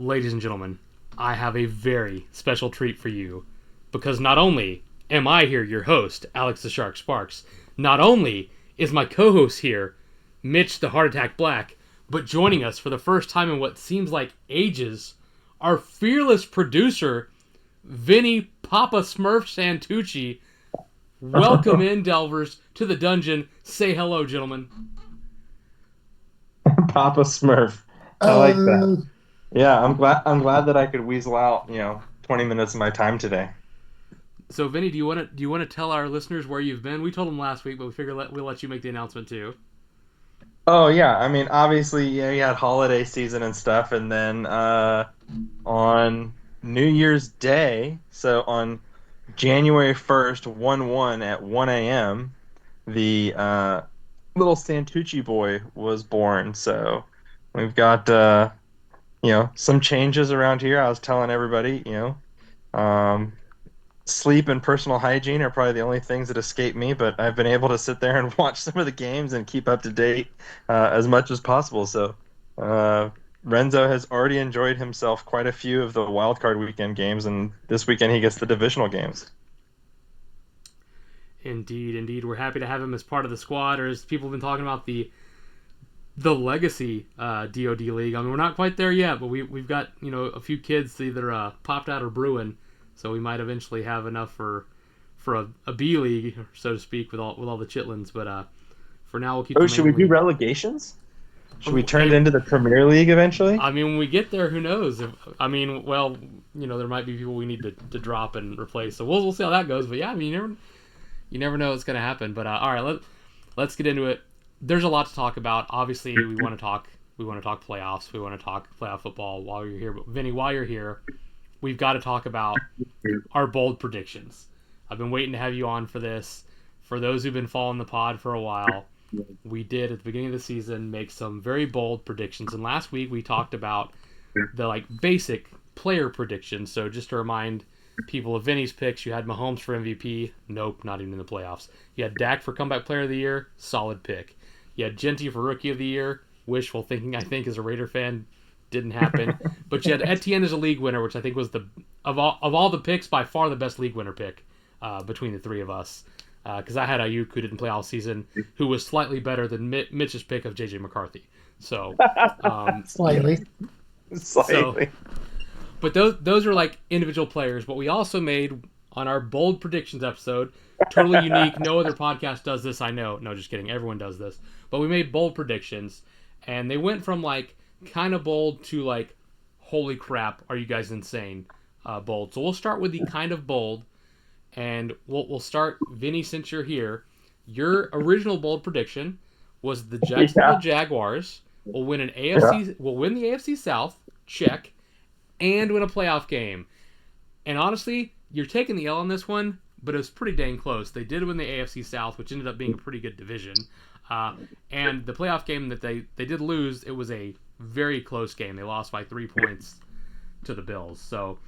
Ladies and gentlemen, I have a very special treat for you, because not only am I here, your host, Alex the Shark Sparks, not only is my co-host here, Mitch the Heart Attack Black, but joining us for the first time in what seems like ages, our fearless producer, Vinny Papa Smurf Santucci. Welcome in, Delvers, to the dungeon. Say hello, gentlemen. Papa Smurf. I like that. Yeah, I'm glad that I could weasel out, 20 minutes of my time today. So, Vinny, do you want to tell our listeners where you've been? We told them last week, but we figured we'll let you make the announcement too. Oh yeah, I mean obviously, you had holiday season and stuff, and then on New Year's Day, so on January 1st, 1/1 at 1 a.m., the little Santucci boy was born. So we've got some changes around here. I was telling everybody, um, sleep and personal hygiene are probably the only things that escape me, but I've been able to sit there and watch some of the games and keep up to date as much as possible. So Renzo has already enjoyed himself quite a few of the wild card weekend games, and this weekend he gets the divisional games. Indeed, indeed, we're happy to have him as part of the squad, or as people have been talking about the legacy DoD league. I mean, we're not quite there yet, but we've got a few kids either popped out or brewing, so we might eventually have enough for a B league, so to speak, with all the chitlins. But for now, we'll keep Oh, the should main we do league. relegations? Should we turn it Hey, into the Premier League eventually? I mean, when we get there, who knows? Well, there might be people we need to drop and replace. So we'll see how that goes. But yeah, I mean, you never know what's going to happen. But all right, let's get into it. There's a lot to talk about. Obviously, we want to talk playoffs. We want to talk playoff football while you're here. But Vinny, while you're here, we've got to talk about our bold predictions. I've been waiting to have you on for this. For those who've been following the pod for a while, we did at the beginning of the season make some very bold predictions. And last week we talked about the basic player predictions. So just to remind people of Vinny's picks, you had Mahomes for MVP. Nope, not even in the playoffs. You had Dak for comeback player of the year. Solid pick. You had Genty for rookie of the year. Wishful thinking, I think, as a Raider fan. Didn't happen. But you had Etienne as a league winner, which I think was of all the picks, by far the best league winner pick between the three of us. Because I had Ayuk, who didn't play all season, who was slightly better than Mitch's pick of J.J. McCarthy. So, Slightly. so, Slightly. but those are like individual players. But we also made on our bold predictions episode, totally unique. No other podcast does this. I know. No, just kidding. Everyone does this. But we made bold predictions, and they went from kind of bold to holy crap, are you guys insane? Bold. So we'll start with the kind of bold. And we'll start, Vinny, since you're here. Your original bold prediction was the Jacksonville Jaguars will win will win the AFC South, check, and win a playoff game. And honestly, you're taking the L on this one, but it was pretty dang close. They did win the AFC South, which ended up being a pretty good division. And the playoff game that they did lose, it was a very close game. They lost by 3 points to the Bills. So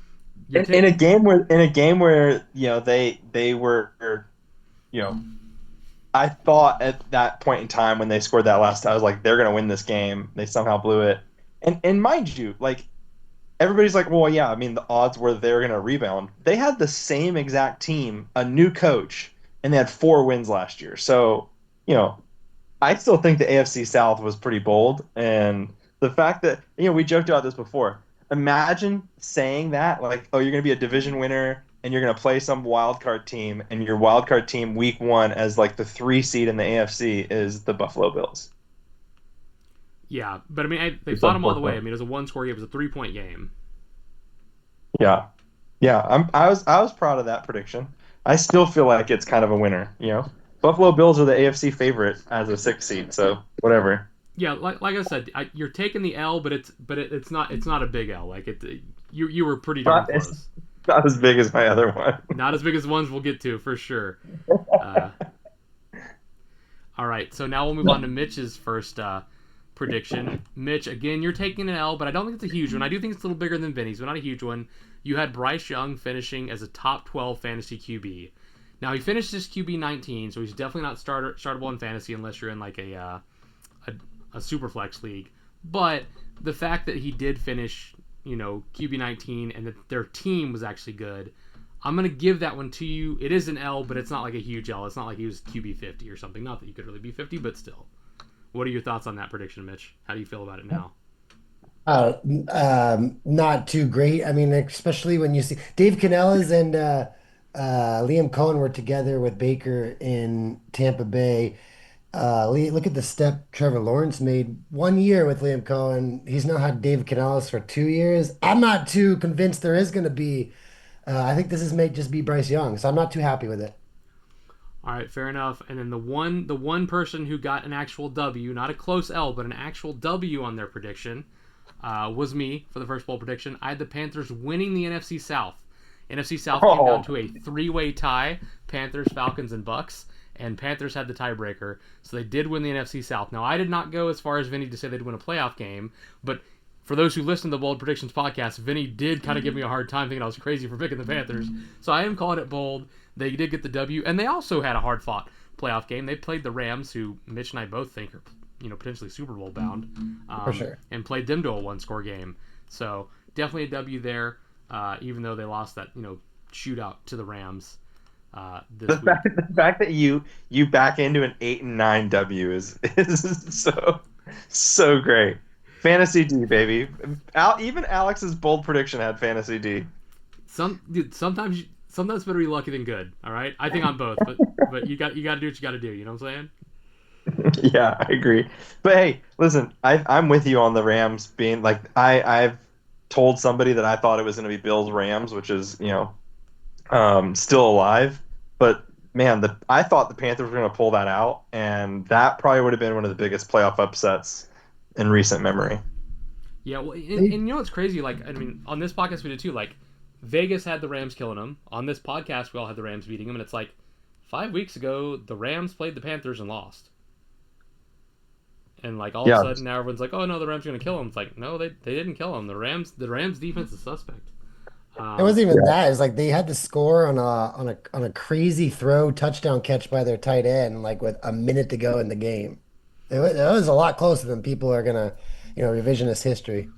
In a game where they were I thought at that point in time when they scored that last I was like, they're gonna win this game. They somehow blew it. And mind you, everybody's like, well, yeah, I mean the odds were they're gonna rebound. They had the same exact team, a new coach, and they had 4 wins last year. So, I still think the AFC South was pretty bold, and the fact that we joked about this before. Imagine saying that, oh, you're going to be a division winner and you're going to play some wild card team, and your wild card team week 1 as the 3 seed in the AFC is the Buffalo Bills. Yeah, but I mean, they fought them all the way. I mean, it was a 1-score game. It was a 3-point game. Yeah, yeah. I was proud of that prediction. I still feel like it's kind of a winner. Buffalo Bills are the AFC favorite as a 6 seed, so whatever. Yeah, like I said, you're taking the L, but it's not a big L. You were pretty darn close. Not as big as my other one. Not as big as ones we'll get to for sure. All right, so now we'll move on to Mitch's first prediction. Mitch, again, you're taking an L, but I don't think it's a huge one. I do think it's a little bigger than Vinny's, but not a huge one. You had Bryce Young finishing as a top 12 fantasy QB. Now, he finished his QB 19, so he's definitely not startable in fantasy unless you're in a super flex league. But the fact that he did finish, QB19 and that their team was actually good. I'm going to give that one to you. It is an L, but it's not like a huge L. It's not like he was QB50 or something. Not that you could really be 50, but still. What are your thoughts on that prediction, Mitch? How do you feel about it now? Not too great. I mean, especially when you see Dave Canellas and Liam Cohen were together with Baker in Tampa Bay. Look at the step Trevor Lawrence made 1 year with Liam Cohen. He's now had Dave Canellas for 2 years. I'm not too convinced there is going to be. I think this may just be Bryce Young, so I'm not too happy with it. All right, fair enough. And then the one person who got an actual W, not a close L, but an actual W on their prediction, was me for the first bowl prediction. I had the Panthers winning the NFC South. NFC South came down to a 3-way tie: Panthers, Falcons, and Bucks. And Panthers had the tiebreaker, so they did win the NFC South. Now, I did not go as far as Vinny to say they'd win a playoff game, but for those who listen to the Bold Predictions podcast, Vinny did kind of give me a hard time thinking I was crazy for picking the Panthers. So I am calling it bold. They did get the W, and they also had a hard-fought playoff game. They played the Rams, who Mitch and I both think are potentially Super Bowl bound, For sure. and played them to a one-score game. So definitely a W there, even though they lost that shootout to the Rams. The fact that you back into an 8-9 W is so great. Fantasy D, baby. Even Alex's bold prediction had Fantasy D. Sometimes better be lucky than good. All right, I think I'm both, but you got to do what you got to do. You know what I'm saying? Yeah, I agree. But hey, listen, I'm with you on the Rams being like I've told somebody that I thought it was going to be Bills Rams, which is still alive. But man, I thought the Panthers were going to pull that out, and that probably would have been one of the biggest playoff upsets in recent memory. Yeah, well, and you know what's crazy? Like, I mean, on this podcast we did too. Like, Vegas had the Rams killing them. On this podcast, we all had the Rams beating them, and it's like 5 weeks ago the Rams played the Panthers and lost. And like all of a sudden now everyone's like, "Oh no, the Rams are going to kill them." It's like, no, they didn't kill them. The Rams defense is suspect. It wasn't even that. It's like they had to score on a crazy throw touchdown catch by their tight end, like with a minute to go in the game. It was a lot closer than people are gonna, revisionist history.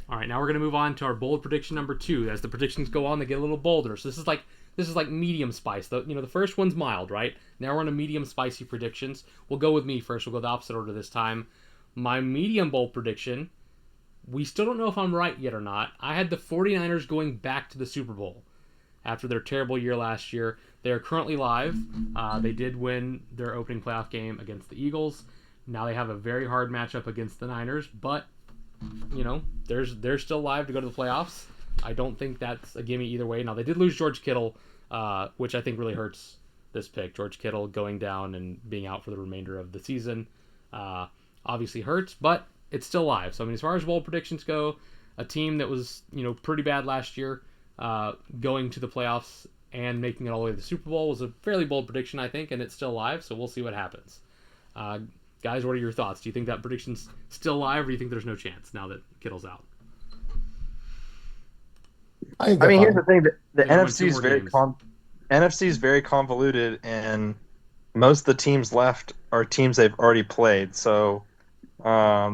All right, now we're gonna move on to our bold prediction number 2. As the predictions go on, they get a little bolder. So this is like medium spice. The first one's mild, right? Now we're on a medium spicy predictions. We'll go with me first. We'll go the opposite order this time. My medium bold prediction. We still don't know if I'm right yet or not. I had the 49ers going back to the Super Bowl after their terrible year last year. They are currently live. They did win their opening playoff game against the Eagles. Now they have a very hard matchup against the Niners, but they're still live to go to the playoffs. I don't think that's a gimme either way. Now they did lose George Kittle, which I think really hurts this pick. George Kittle going down and being out for the remainder of the season obviously hurts, but it's still live. So I mean, as far as bold predictions go, a team that was pretty bad last year, going to the playoffs and making it all the way to the Super Bowl was a fairly bold prediction, I think, and it's still live. So we'll see what happens. Guys, what are your thoughts? Do you think that prediction's still live, or do you think there's no chance now that Kittle's out? I mean, here's the thing: the NFC is very convoluted, and most of the teams left are teams they've already played. So.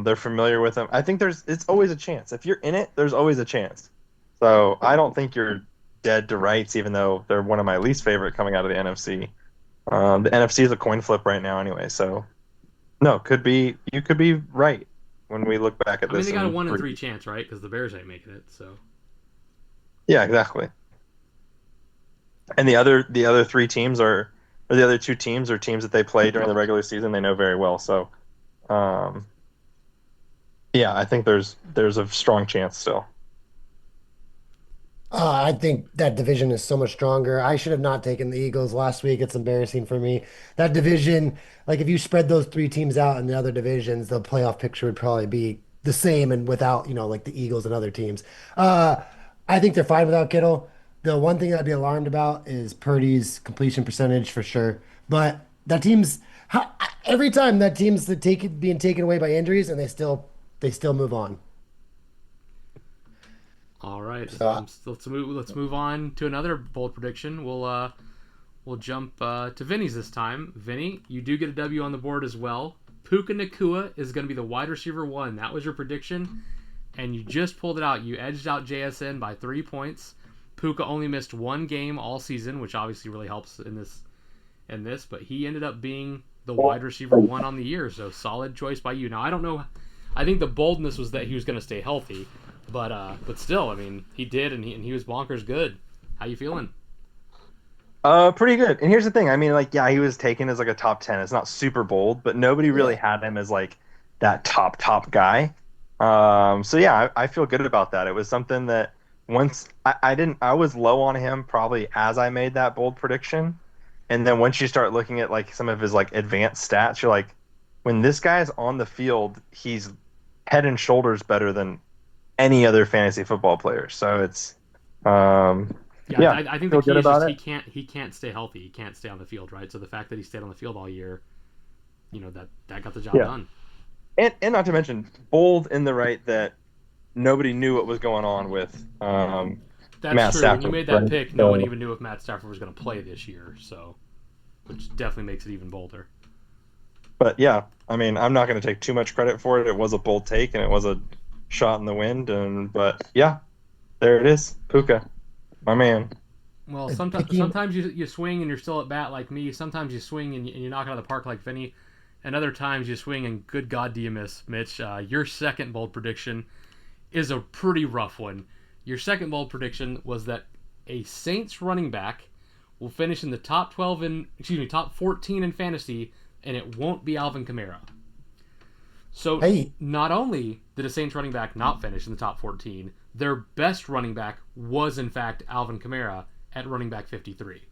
They're familiar with them. I think it's always a chance. If you're in it, there's always a chance. So I don't think you're dead to rights, even though they're one of my least favorite coming out of the NFC. The NFC is a coin flip right now anyway. So no, you could be right when we look back at this. I mean, they got a 1 in 3 chance, right? Because the Bears ain't making it. So yeah, exactly. And the other 3 teams the other 2 teams are teams that they play during the regular season. They know very well. So. Yeah, I think there's a strong chance still. I think that division is so much stronger. I should have not taken the Eagles last week. It's embarrassing for me. That division, like if you spread those 3 teams out in the other divisions, the playoff picture would probably be the same and without, like the Eagles and other teams. I think they're fine without Kittle. The one thing I'd be alarmed about is Purdy's completion percentage for sure. But that team's every time that team's being taken away by injuries, and they still move on. All right, so, let's move on to another bold prediction. We'll jump to Vinny's this time. Vinny, you do get a W on the board as well. Puka Nacua is going to be the wide receiver 1. That was your prediction. and you just pulled it out. You edged out JSN by 3 points. Puka only missed 1 game all season, which obviously really helps in this. But he ended up being the wide receiver 1 on the year, so solid choice by you. Now I don't know. I think the boldness was that he was going to stay healthy, but still, I mean, he did, and he was bonkers good. How you feeling? Pretty good. And here's the thing. I mean, like, yeah, he was taken as like a top 10. It's not super bold, but nobody really had him as like that top guy. So yeah, I feel good about that. It was something that once I was low on him probably as I made that bold prediction. And then once you start looking at like some of his like advanced stats, you're like, when this guy's on the field, he's head and shoulders better than any other fantasy football player. So it's, I think the key is just he can't stay healthy. He can't stay on the field, right? So the fact that he stayed on the field all year, that got the job done. And not to mention bold in the right that nobody knew what was going on with That's Matt true. Stafford. When you made that pick, no one even knew if Matt Stafford was going to play this year, so which definitely makes it even bolder. But yeah, I mean, I'm not going to take too much credit for it. It was a bold take and it was a shot in the wind, but yeah, there it is, Puka, my man. Well, sometimes you swing and you're still at bat like me. Sometimes you swing and you knock it out of the park like Vinny. And other times you swing and good God do you miss, Mitch. Your second bold prediction is a pretty rough one. Your second bold prediction was that a Saints running back will finish in the top 14 in fantasy, and it won't be Alvin Kamara. So not only did a Saints running back not finish in the top 14, their best running back was in fact Alvin Kamara at running back 53.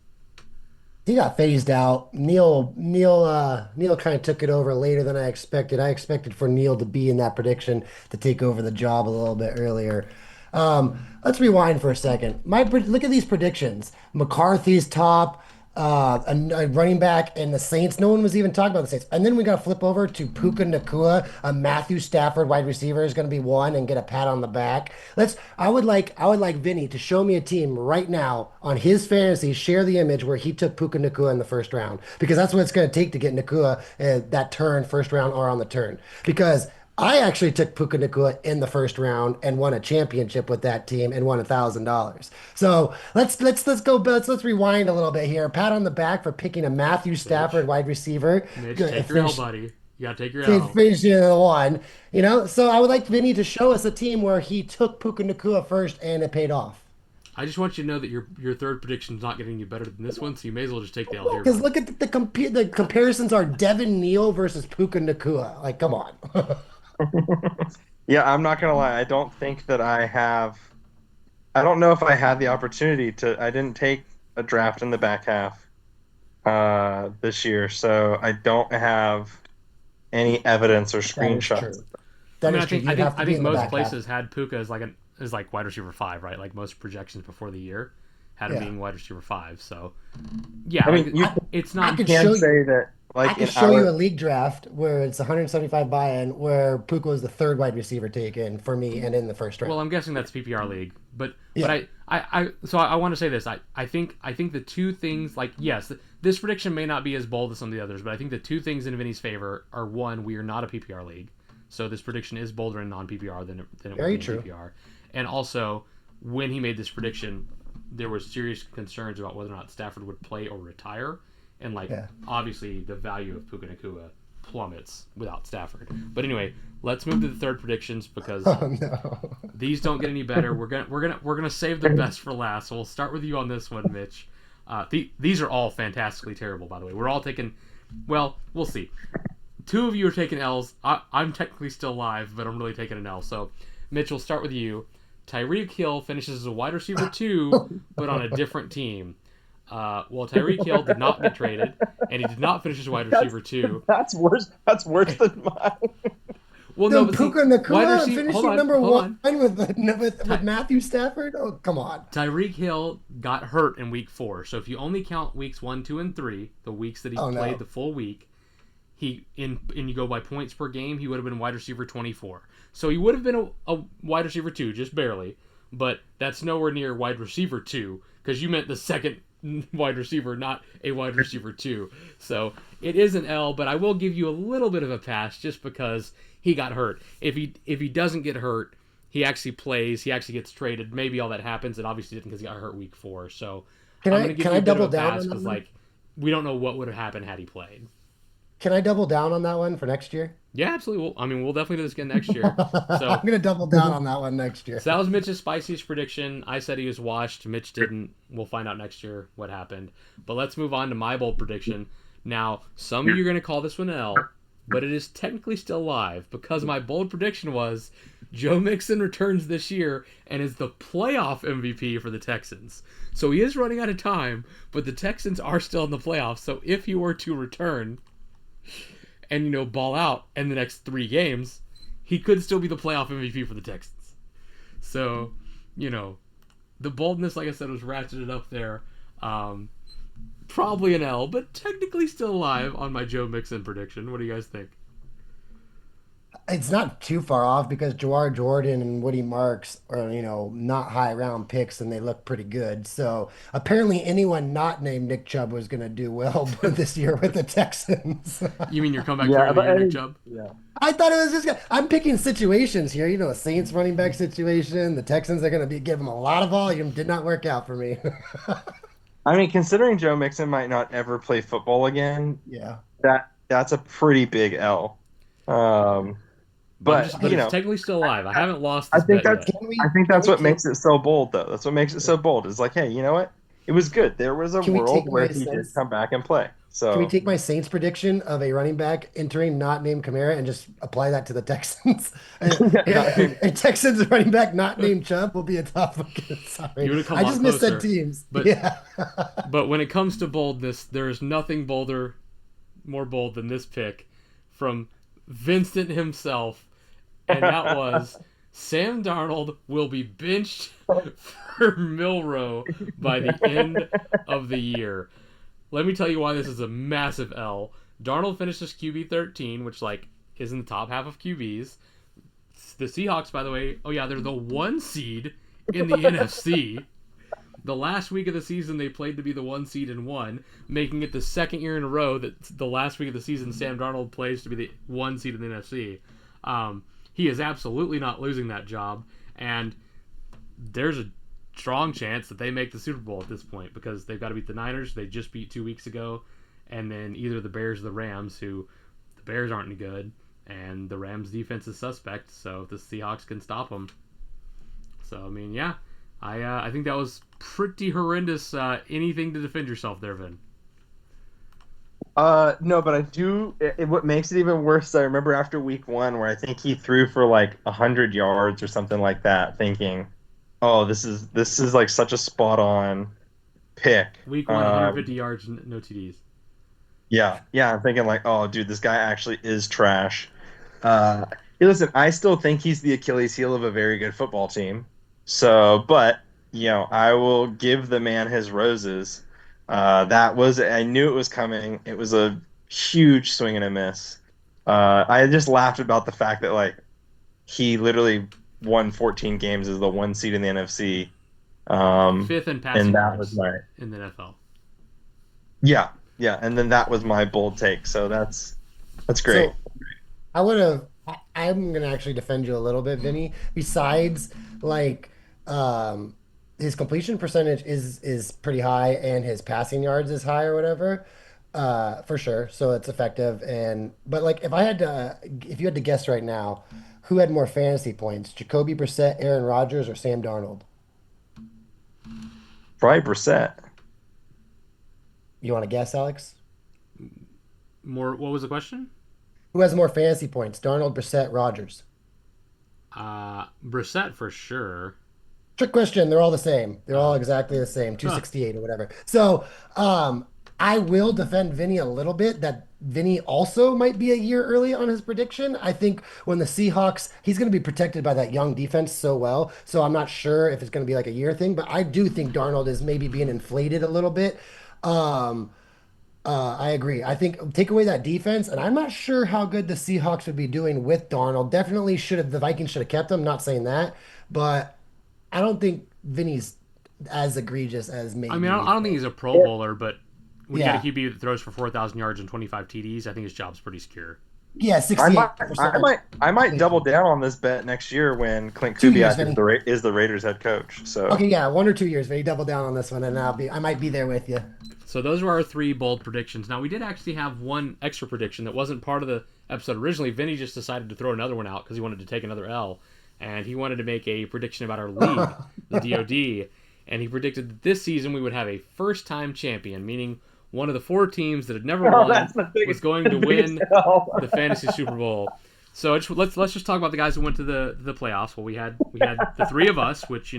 He got phased out. Neil kind of took it over later than I expected. I expected for Neil to be in that prediction to take over the job a little bit earlier. Let's rewind for a second. Look at these predictions. McCarthy's top, a running back, and the Saints. No one was even talking about the Saints. And then we got to flip over to Puka Nacua, a Matthew Stafford wide receiver is going to be 1 and get a pat on the back. I would like Vinny to show me a team right now on his fantasy, share the image where he took Puka Nacua in the first round, because that's what it's going to take to get Nacua that turn first round or on the turn. Because I actually took Puka Nacua in the first round and won a championship with that team and won $1,000. So let's rewind a little bit here. Pat on the back for picking a Matthew Stafford wide receiver. Mitch, take your L, buddy. You gotta take your L. Finishing the 1. So I would like Vinny to show us a team where he took Puka Nacua first and it paid off. I just want you to know that your third prediction is not getting you better than this one, so you may as well just take the L here. Because look at the comparisons are Devin Neal versus Puka Nacua. Like, come on. Yeah, I'm not gonna lie. I don't think that I don't know if I had the opportunity to. I didn't take a draft in the back half this year, so I don't have any evidence or screenshots. I think most places had Puka as like wide receiver 5, right? Like most projections before the year had him being wide receiver 5. So yeah, I mean, it's not. I can say that. Like I can show you a league draft where it's 175 buy-in, where Puka was the 3rd wide receiver taken for me and in the first round. Well, I'm guessing that's PPR league, but I want to say this. I think the two things, like, yes, this prediction may not be as bold as some of the others, but I think the two things in Vinny's favor are, 1, we are not a PPR league, so this prediction is bolder in non-PPR than it would be in PPR, and also when he made this prediction, there were serious concerns about whether or not Stafford would play or retire. And, obviously, the value of Puka Nacua plummets without Stafford. But anyway, let's move to the third predictions because these don't get any better. We're gonna save the best for last. So we'll start with you on this one, Mitch. These are all fantastically terrible, by the way. We're all taking. Well, we'll see. 2 of you are taking L's. I'm technically still live, but I'm really taking an L. So, Mitch, we'll start with you. Tyreek Hill finishes as a wide receiver 2, but on a different team. Well, Tyreek Hill did not get traded, and he did not finish as wide receiver 2. That's worse. That's worse than mine. Well, no, but Puka Nacua finishing number 1 with Matthew Stafford. Oh, come on. Tyreek Hill got hurt in week 4, so if you only count weeks 1, 2, and 3, the weeks that he played the full week, and you go by points per game, he would have been wide receiver 24. So he would have been a wide receiver 2, just barely, but that's nowhere near wide receiver 2 because you meant the second wide receiver, not a wide receiver 2. So it is an L, but I will give you a little bit of a pass just because he got hurt. If he doesn't get hurt, he actually plays, he actually gets traded. Maybe all that happens, and obviously didn't because he got hurt week 4. So Can I'm I gonna give can you I a bit of double a down pass on that because one? like we don't know what would have happened had he played. Can I double down on that one for next year? Yeah, absolutely. We'll definitely do this again next year. I'm So gonna double down on that one next year. So that was Mitch's spiciest prediction. I said he was washed. Mitch didn't. We'll find out next year what happened. But let's move on to my bold prediction. Now, some of you are going to call this one an L, but it is technically still live because my bold prediction was Joe Mixon returns this year and is the playoff MVP for the Texans. So he is running out of time, but the Texans are still in the playoffs. So if he were to return and, ball out in the next 3 games, he could still be the playoff MVP for the Texans. So, the boldness, like I said, was ratcheted up there. Probably an L, but technically still alive on my Joe Mixon prediction. What do you guys think? It's not too far off because Jawar Jordan and Woody Marks are, not high round picks and they look pretty good. So apparently anyone not named Nick Chubb was going to do well this year with the Texans. You mean your comeback Yeah, story of the but year, Nick Chubb? yeah. I thought it was just, I'm picking situations here. The Saints running back situation. The Texans are going to give them a lot of volume. Did not work out for me. I mean, considering Joe Mixon might not ever play football again, Yeah. that's a pretty big L. Um, but But it's technically still alive. I haven't lost I this think bet that's yet. I think Can that's we what take, makes it so bold, though. That's what makes it so bold. It's like, hey, you know what? It was good. There was a can we world take where my he did sense? come back and play. Can we So take my Saints prediction of a running back entering not named Kamara and just apply that to the Texans? yeah, A Texans running back not named Chubb will be a tough one. You Sorry. would have come I a lot just missaid closer. teams. But Yeah. but when it comes to boldness, there is nothing more bold than this pick from Vincent himself, and that was Sam Darnold will be benched for Milrow by the end of the year. Let me tell you why this is a massive L. Darnold finishes QB 13, which is in the top half of QBs. The Seahawks, by the way, oh yeah, they're the 1 seed in the NFC. The last week of the season, they played to be the 1 seed and won, making it the second year in a row that the last week of the season Sam Darnold plays to be the 1 seed in the NFC. He is absolutely not losing that job, and there's a strong chance that they make the Super Bowl at this point because they've got to beat the Niners. They just beat 2 weeks ago, and then either the Bears or the Rams, who the Bears aren't any good, and the Rams defense is suspect, so the Seahawks can stop them. So, I mean, yeah, I think that was pretty horrendous. Anything to defend yourself there, Vin. no, but I do. What makes it even worse, I remember after week 1 where I think he threw for like 100 yards or something like that, thinking, "Oh, this is like such a spot on pick." Week 1, 150 yards, no TDs. Yeah, I'm thinking like, "Oh, dude, this guy actually is trash." Hey, listen, I still think he's the Achilles heel of a very good football team. So, but I will give the man his roses. I knew it was coming. It was a huge swing and a miss. I just laughed about the fact that like he literally won 14 games as the 1 seed in the NFC. 5th in And passing that was yards my in the NFL. yeah, and then that was my bold take. So that's great. So I would have. I'm gonna actually defend you a little bit, Vinny. Besides, like, his completion percentage is pretty high, and his passing yards is high or whatever, for sure. So it's effective. But like, if you had to guess right now, who had more fantasy points, Jacoby Brissett, Aaron Rodgers, or Sam Darnold? Probably Brissett. You want to guess, Alex? More. What was the question? Who has more fantasy points, Darnold, Brissett, Rodgers? Brissett for sure. Trick question. They're all the same. They're all Uh, exactly the same, huh. 268 or whatever. So, I will defend Vinny a little bit that Vinny also might be a year early on his prediction. I think when the Seahawks, he's going to be protected by that young defense so well. So I'm not sure if it's going to be like a year thing, but I do think Darnold is maybe being inflated a little bit. Um, I agree. I think take away that defense, and I'm not sure how good the Seahawks would be doing with Darnold. Definitely should have the Vikings should have kept him. Not saying that, but I don't think Vinny's as egregious as I mean, I maybe. don't think he's a Pro Bowler, but when you got a Yeah. QB that throws for 4,000 yards and 25 TDs, I think his job's pretty secure. Yeah, I might, 68%. I might double down on this bet next year when Clint 2 years, Kubiak is Vinny. is the Raiders head coach. So Okay, yeah, 1 or 2 years, Vinny. Double down on this one, and I might be there with you. So those were our three bold predictions. Now we did actually have one extra prediction that wasn't part of the episode originally. Vinny just decided to throw another one out because he wanted to take another L, and he wanted to make a prediction about our league, the DoD, and he predicted that this season we would have a first-time champion, meaning one of the four teams that had never won was going to win the fantasy Super Bowl. So let's just talk about the guys who went to the playoffs. Well, we had the three of us, which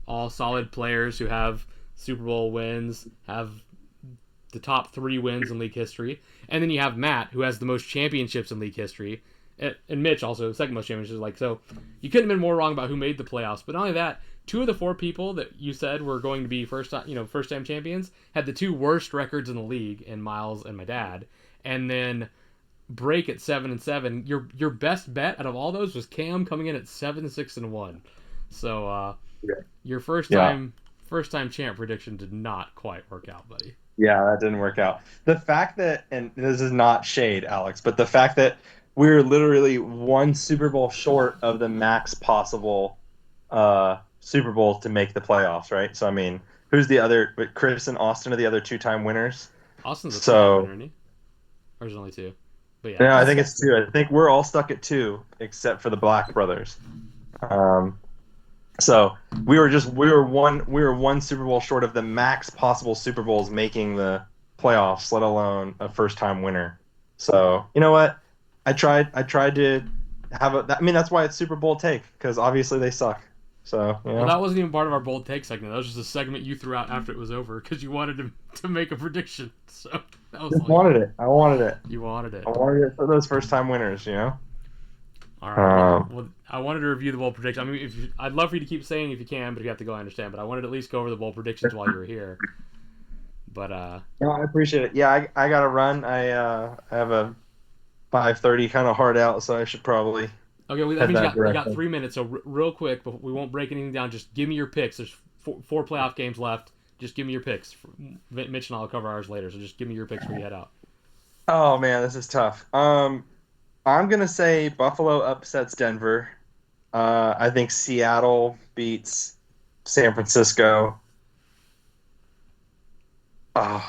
all solid players who have Super Bowl wins, have the top 3 wins in league history, and then you have Matt, who has the most championships in league history, and Mitch also second most championships. So you couldn't have been more wrong about who made the playoffs. But not only that, 2 of the 4 people that you said were going to be first time champions had the 2 worst records in the league, in Miles and my dad, and then break at 7-7. Your best bet out of all those was Cam coming in at 7-6-1. So your first time champ prediction did not quite work out, buddy. yeah, that didn't work out. The fact that, and this is not shade, Alex, but the fact that we're literally one Super Bowl short of the max possible Super Bowl to make the playoffs, right? So I mean, who's the other? But Chris and Austin are the other 2-time winners. Austin's a So winner, isn't he? Or is it only 2? But yeah. no, I think it's 2. I think we're all stuck at 2, except for the Black brothers. So we were one Super Bowl short of the max possible Super Bowls making the playoffs, let alone a first time winner. So you know what? I tried to have a. I mean, that's why it's Super Bowl take, because obviously they suck. So Well, that wasn't even part of our bold take segment. That was just a segment you threw out after it was over because you wanted to make a prediction. So that was just wanted it. I wanted it. You wanted it. I wanted it for those first time winners. All right. Well, I wanted to review the bold prediction. I mean, I'd love for you to keep saying if you can, but if you have to go, I understand. But I wanted to at least go over the bold predictions while you were here. But no, I appreciate it. Yeah, I got to run. I have a 5:30 kind of hard out, so I should probably. Okay, that means you got 3 minutes. So real quick, but we won't break anything down. Just give me your picks. There's four playoff games left. Just give me your picks. Mitch and I'll cover ours later. So just give me your picks before you head out. Oh man, this is tough. I'm gonna say Buffalo upsets Denver. I think Seattle beats San Francisco. I'm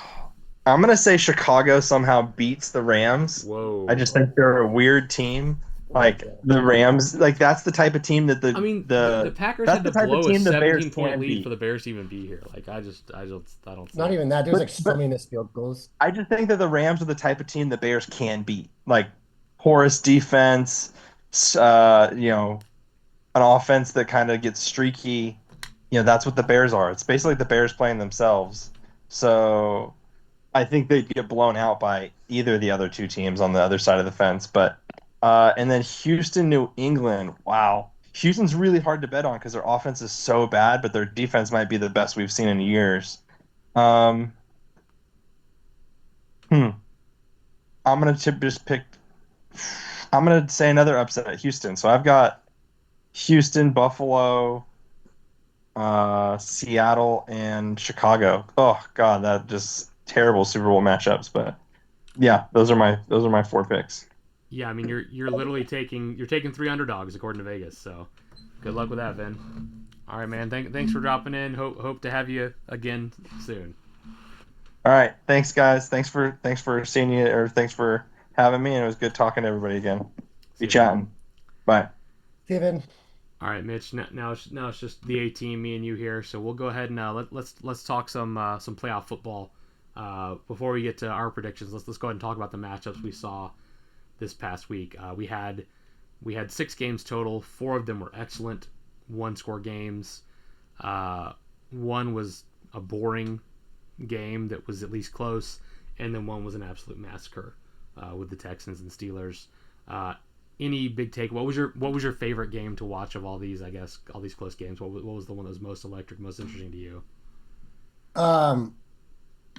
gonna say Chicago somehow beats the Rams. Whoa! I just think they're a weird team. Like the Rams, like that's the type of team that the Packers had to blow a 17-point lead for the Bears to even be here. Like I don't. Not even that. There's so many missed field goals. I just think that the Rams are the type of team the Bears can beat. Like porous defense, an offense that kind of gets streaky. That's what the Bears are. It's basically the Bears playing themselves. So I think they'd get blown out by either of the other 2 teams on the other side of the fence. But and then Houston, New England. Wow. Houston's really hard to bet on because their offense is so bad, but their defense might be the best we've seen in years. I'm going to just pick. I'm going to say another upset at Houston. So I've got Houston, Buffalo, Seattle, and Chicago. Oh God, that just terrible Super Bowl matchups. But yeah, those are my 4 picks. Yeah, I mean you're literally taking 3 underdogs according to Vegas. So good luck with that, Vin. All right, man. Thanks for dropping in. Hope to have you again soon. All right, thanks guys. Thanks for seeing you, or thanks for having me, and it was good talking to everybody again. Be chatting. Bye. Steven. All right, Mitch. Now it's just the A team, me and you here. So we'll go ahead and let's talk some playoff football. Before we get to our predictions, let's go ahead and talk about the matchups we saw this past week. We had 6 games total. 4 of them were excellent 1-score games. One was a boring game that was at least close, and then one was an absolute massacre with the Texans and Steelers. Any big take? What was your favorite game to watch of all these? I guess all these close games. What was the one that was most electric, most interesting to you?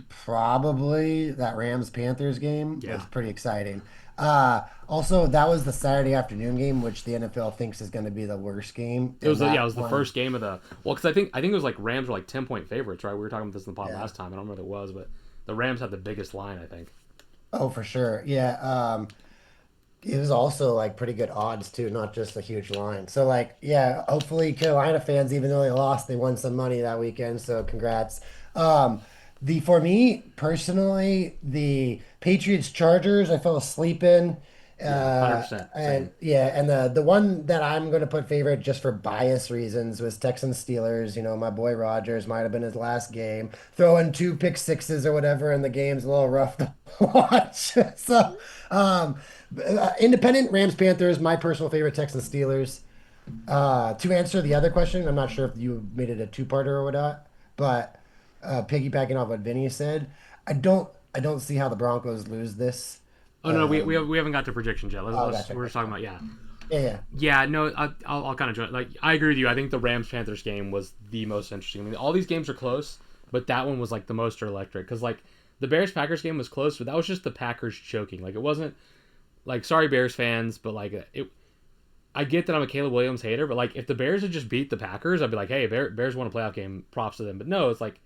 Probably that Rams Panthers game Yeah. was pretty exciting. Also, that was the Saturday afternoon game, which the NFL thinks is going to be the worst game. It was the first game of the because I think it was like Rams were like 10-point favorites, right? We were talking about this in the pod last time. I don't remember what it was, but the Rams had the biggest line, I think. Oh, for sure. Yeah. it was also like pretty good odds too, not just a huge line. So like, yeah, hopefully Carolina fans, even though they lost, they won some money that weekend. So congrats. Um, the for me personally, the Patriots Chargers, I fell asleep in. Yeah, 100% And same. yeah, and the one that I'm going to put favorite just for bias reasons was Texans Steelers. My boy Rodgers might have been his last game, throwing two pick sixes or whatever, and the game's a little rough to watch. So, um, independent Rams Panthers, my personal favorite Texans Steelers. To answer the other question, I'm not sure if you made it a two-parter or whatnot, but piggybacking off what Vinny said, I don't see how the Broncos lose this. Oh no, we haven't got to predictions yet. Oh, Let's gotcha, we're just gotcha. talking about yeah. Yeah, yeah. Yeah, no, I'll kind of join. Like, I agree with you. I think the Rams Panthers game was the most interesting. I mean, all these games are close, but that one was like the most electric because like the Bears Packers game was close, but that was just the Packers choking. Like, it wasn't like sorry Bears fans, but like it. I get that I'm a Caleb Williams hater, but like if the Bears had just beat the Packers, I'd be like, hey, Bears won a playoff game, props to them. But no, it's like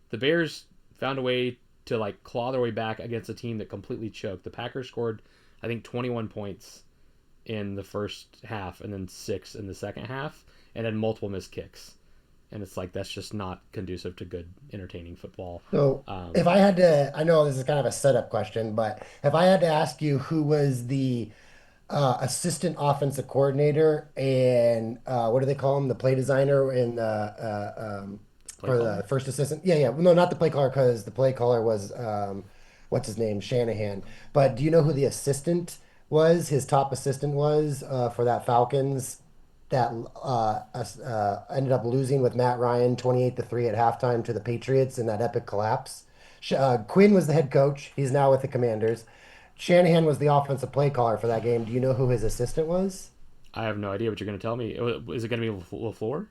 the Bears found a way to like claw their way back against a team that completely choked. The Packers scored, I think, 21 points in the first half and then 6 in the second half and then multiple missed kicks. And it's like that's just not conducive to good, entertaining football. So if I had to, I know this is kind of a setup question, but if I had to ask you who was the assistant offensive coordinator and what do they call him? The play designer in Play for caller. the first assistant. Yeah, yeah. Well, no, not the play caller because the play caller was what's his name, Shanahan. But do you know who the assistant was? His top assistant was for that Falcons that ended up losing with Matt Ryan 28-3 at halftime to the Patriots in that epic collapse. Quinn was the head coach. He's now with the Commanders. Shanahan was the offensive play caller for that game. Do you know who his assistant was? I have no idea what you're going to tell me. Is it going to be LaFleur?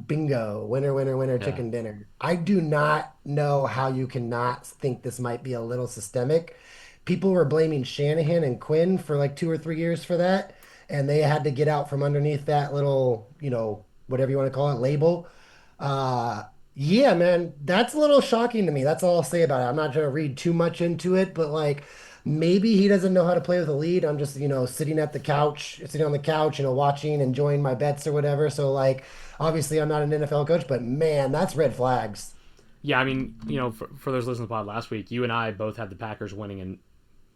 Bingo. Winner, winner, winner, Yeah. chicken dinner. I do not know how you cannot think this might be a little systemic. People were blaming Shanahan and Quinn for like 2 or 3 years for that, and they had to get out from underneath that little, whatever you want to call it, label. Yeah, man, that's a little shocking to me. That's all I'll say about it. I'm not trying to read too much into it, but like maybe he doesn't know how to play with a lead. I'm just, sitting on the couch, watching, enjoying my bets or whatever. So like obviously I'm not an NFL coach, but man, that's red flags. Yeah, I mean, for those listening to the pod last week, you and I both had the Packers winning in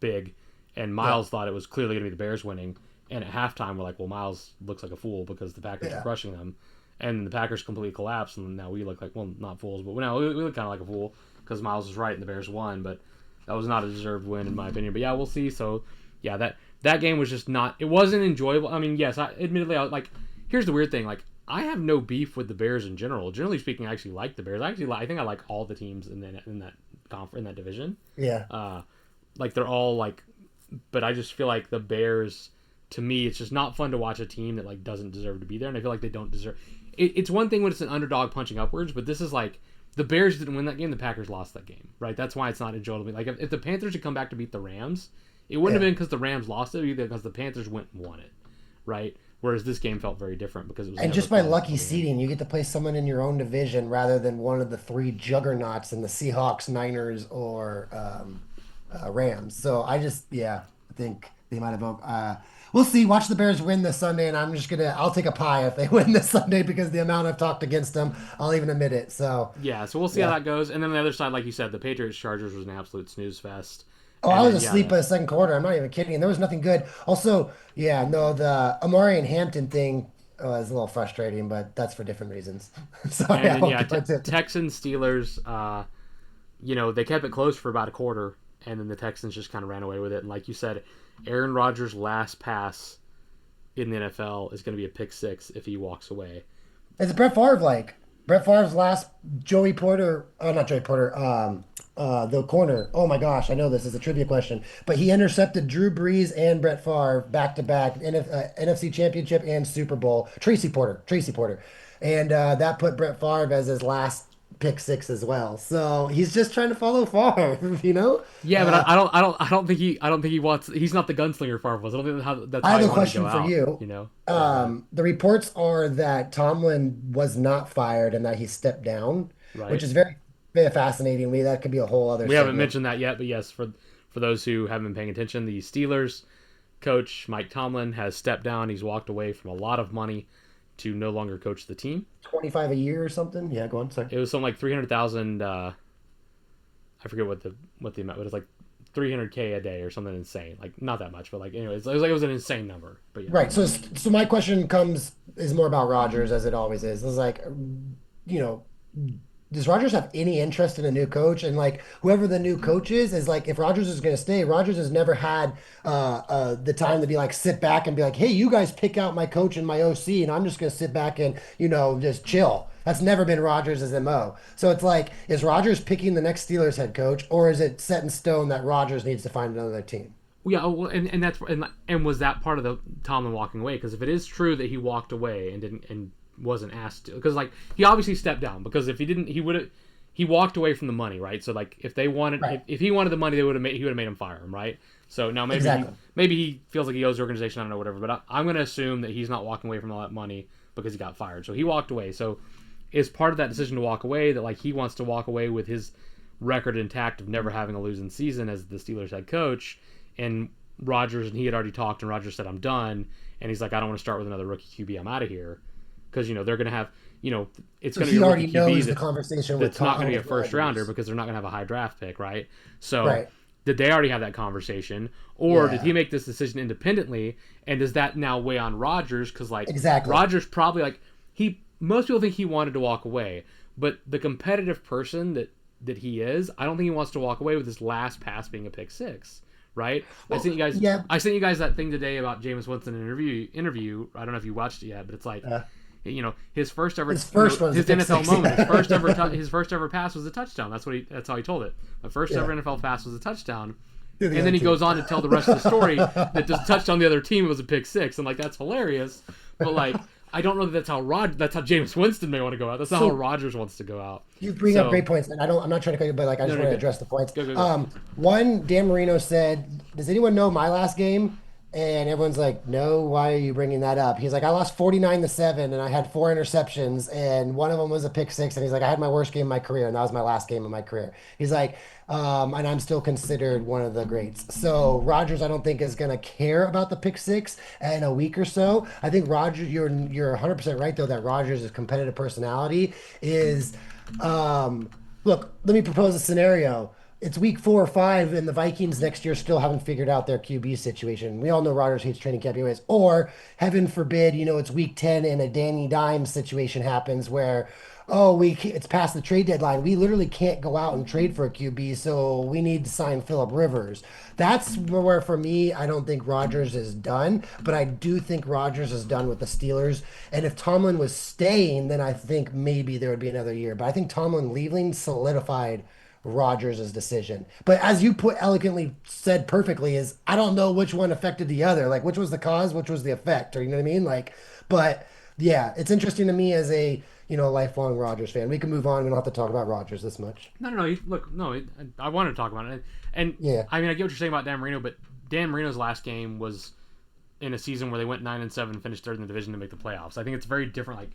big, and Yeah. Miles thought it was clearly going to be the Bears winning. And at halftime, we're like, well, Miles looks like a fool because the Packers are Yeah. crushing them. And the Packers completely collapsed, and now we look like, well, not fools, but now we look kind of like a fool because Miles was right and the Bears won. But that was not a deserved win, in my opinion. But yeah, we'll see. So, yeah, that game was just not, it wasn't enjoyable. I mean, yes, admittedly, like, here's the weird thing. Like, I have no beef with the Bears in general. Generally speaking, I actually like the Bears. I think I like all the teams in that division. Yeah. Like they're all like, but I just feel like the Bears, to me, it's just not fun to watch a team that like doesn't deserve to be there, and I feel like they don't deserve. It's one thing when it's an underdog punching upwards, but this is like the Bears didn't win that game, the Packers lost that game, right? That's why it's not enjoyable to me. Like if the Panthers had come back to beat the Rams, it wouldn't have Yeah. been because the Rams lost it, either because the Panthers went and won it, right? Whereas this game felt very different because it was And never just by close lucky till the end. seeding, you get to play someone in your own division rather than one of the three juggernauts in the Seahawks, Niners, or Rams. So yeah, I think they might have. We'll see. Watch the Bears win this Sunday, and I'll take a pie if they win this Sunday because the amount I've talked against them, I'll even admit it. So, Yeah, so we'll see how yeah. that goes. And then the other side, like you said, the Patriots Chargers was an absolute snooze fest. Oh, I And was then yeah, asleep by the second quarter. I'm not even kidding. There was nothing good. Also, yeah, no, the Amari and Hampton thing is a little frustrating, but that's for different reasons. So and yeah, then I'll yeah, get into it. Texans Steelers. They kept it close for about a quarter, and then the Texans just kind of ran away with it. And like you said, Aaron Rodgers' last pass in the NFL is going to be a pick six if he walks away. It's Brett Favre like. Brett Favre's last Joey Porter, oh not Joey Porter, the corner. Oh my gosh, I know this is a trivia question, but he intercepted Drew Brees and Brett Favre back to back NFC Championship and Super Bowl. Tracy Porter, and that put Brett Favre as his last pick six as well. So he's just trying to follow Favre, you know. Yeah, but I don't think he wants. He's not the gunslinger Favre was. I don't think that's I how have he a wanted to go question for out. you. You know. But go ahead. The reports are that Tomlin was not fired and that he stepped down, which Right. is very, very fascinating to me. That could be a whole other We haven't segment. mentioned that yet, but yes, for those who haven't been paying attention, the Steelers coach Mike Tomlin has stepped down. He's walked away from a lot of money to no longer coach the team. 25 a year or something. Yeah, go on. Sorry. It was something like 300,000. I forget what the amount, but it was like 300K a day or something insane. Like not that much, but like anyways, it was an insane number. But yeah, Right. So my question is more about Rodgers as it always is. It's like, you know, does Rodgers have any interest in a new coach? And like whoever the new coach is like if Rodgers is going to stay, Rodgers has never had the time to be like sit back and be like, hey, you guys pick out my coach and my OC, and I'm just going to sit back and just chill. That's never been Rodgers' MO. So it's like, is Rodgers picking the next Steelers head coach, or is it set in stone that Rodgers needs to find another team? yeah. Well, and that's and was that part of the Tomlin walking away? Because if it is true that he walked away and didn't and wasn't asked to, because like he obviously stepped down because if he didn't, he walked away from the money, right? So like if they wanted, Right. if he wanted the money, he would have made him fire him, right? So now Exactly. maybe he feels like he owes the organization, I don't know, whatever. But I'm going to assume that he's not walking away from all that money because he got fired. So he walked away. So is part of that decision to walk away that like he wants to walk away with his record intact of never having a losing season as the Steelers head coach, and Rodgers and he had already talked, and Rodgers said I'm done, and he's like I don't want to start with another rookie QB, I'm out of here, because they're going to have it's So going to he be a already rookie QB knows the conversation with that's not going to be a with first rounder Rodgers. because they're not going to have a high draft pick, right? So Right. did they already have that conversation, or did Yeah. he make this decision independently? And does that now weigh on Rodgers? Because like Exactly. Rodgers probably most people think he wanted to walk away, but the competitive person that he is, I don't think he wants to walk away with his last pass being a pick six, right? Well, I sent you guys. yeah. I sent you guys that thing today about Jameis Winston interview. I don't know if you watched it yet, but it's like. His first ever His first one's his a pick NFL six. moment, his first ever pass was a touchdown. That's how he told it. My first ever NFL pass was a touchdown. To the And other then he team. goes on to tell the rest of the story that just touched on the other team, it was a pick six, and like that's hilarious. But like I don't know that that's how James Winston may want to go out. That's not So- how Rodgers wants to go out. You bring So- up great points, and I'm not trying to cut you, but like I just no, want to good. address the points. Go. One, Dan Marino said, "Does anyone know my last game?" And everyone's like, "No, why are you bringing that up?" He's like, "I lost 49-7, and I had 4 interceptions, and one of them was a pick six." And he's like, "I had my worst game of my career, and that was my last game of my career." He's like, and I'm still considered one of the greats. So Rodgers, I don't think is gonna care about the pick six in a week or so. I think Rodgers, you're 100% right though that Rodgers' competitive personality is. Look, let me propose a scenario. It's week 4 or 5, and the Vikings next year still haven't figured out their QB situation. We all know Rodgers hates training camp anyways. Or, heaven forbid, it's week 10 and a Danny Dimes situation happens where, it's past the trade deadline. We literally can't go out and trade for a QB, so we need to sign Phillip Rivers. That's where, for me, I don't think Rodgers is done, but I do think Rodgers is done with the Steelers. And if Tomlin was staying, then I think maybe there would be another year. But I think Tomlin leaving solidified Rodgers' decision. But as you put eloquently said perfectly, is I don't know which one affected the other. Like which was the cause, which was the effect, or you know what I mean? Like, but yeah, it's interesting to me as a lifelong Rodgers fan. We can move on. We don't have to talk about Rodgers this much. No. Look, no. I wanted to talk about it, and Yeah. I mean I get what you're saying about Dan Marino, but Dan Marino's last game was in a season where they went 9-7 and finished third in the division to make the playoffs. I think it's very different. Like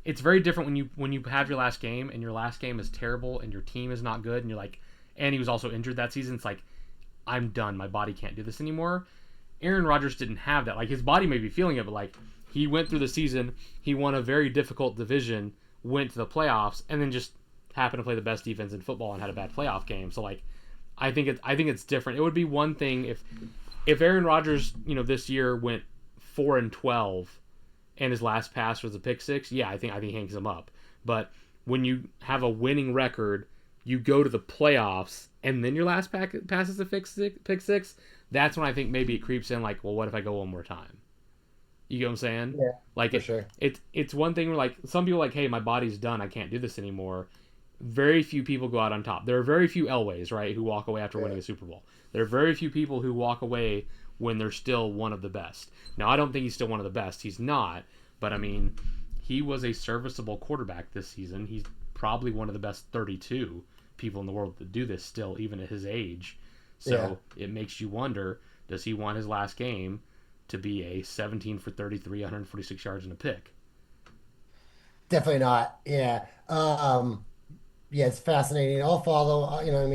it's very different when you have your last game and your last game is terrible and your team is not good and you're like, and he was also injured that season. It's like, I'm done. My body can't do this anymore. Aaron Rodgers didn't have that. Like his body may be feeling it, but like he went through the season, he won a very difficult division, went to the playoffs, and then just happened to play the best defense in football and had a bad playoff game. So like, I think it's different. It would be one thing if Aaron Rodgers, this year went 4-12. And his last pass was a pick six. Yeah, I think he hangs him up. But when you have a winning record, you go to the playoffs, and then your last pass is a pick six. That's when I think maybe it creeps in. Like, well, what if I go one more time? You get what I'm saying? Yeah, like for sure. It's one thing where like some people are like, hey, my body's done. I can't do this anymore. Very few people go out on top. There are very few Elways, right, who walk away after winning a Super Bowl. There are very few people who walk away when they're still one of the best. Now, I don't think he's still one of the best. He's not. But, I mean, he was a serviceable quarterback this season. He's probably one of the best 32 people in the world to do this still, even at his age. So It makes you wonder, does he want his last game to be a 17 for 33, 146 yards and a pick? Definitely not. Yeah. Yeah, it's fascinating. I'll follow. You know, what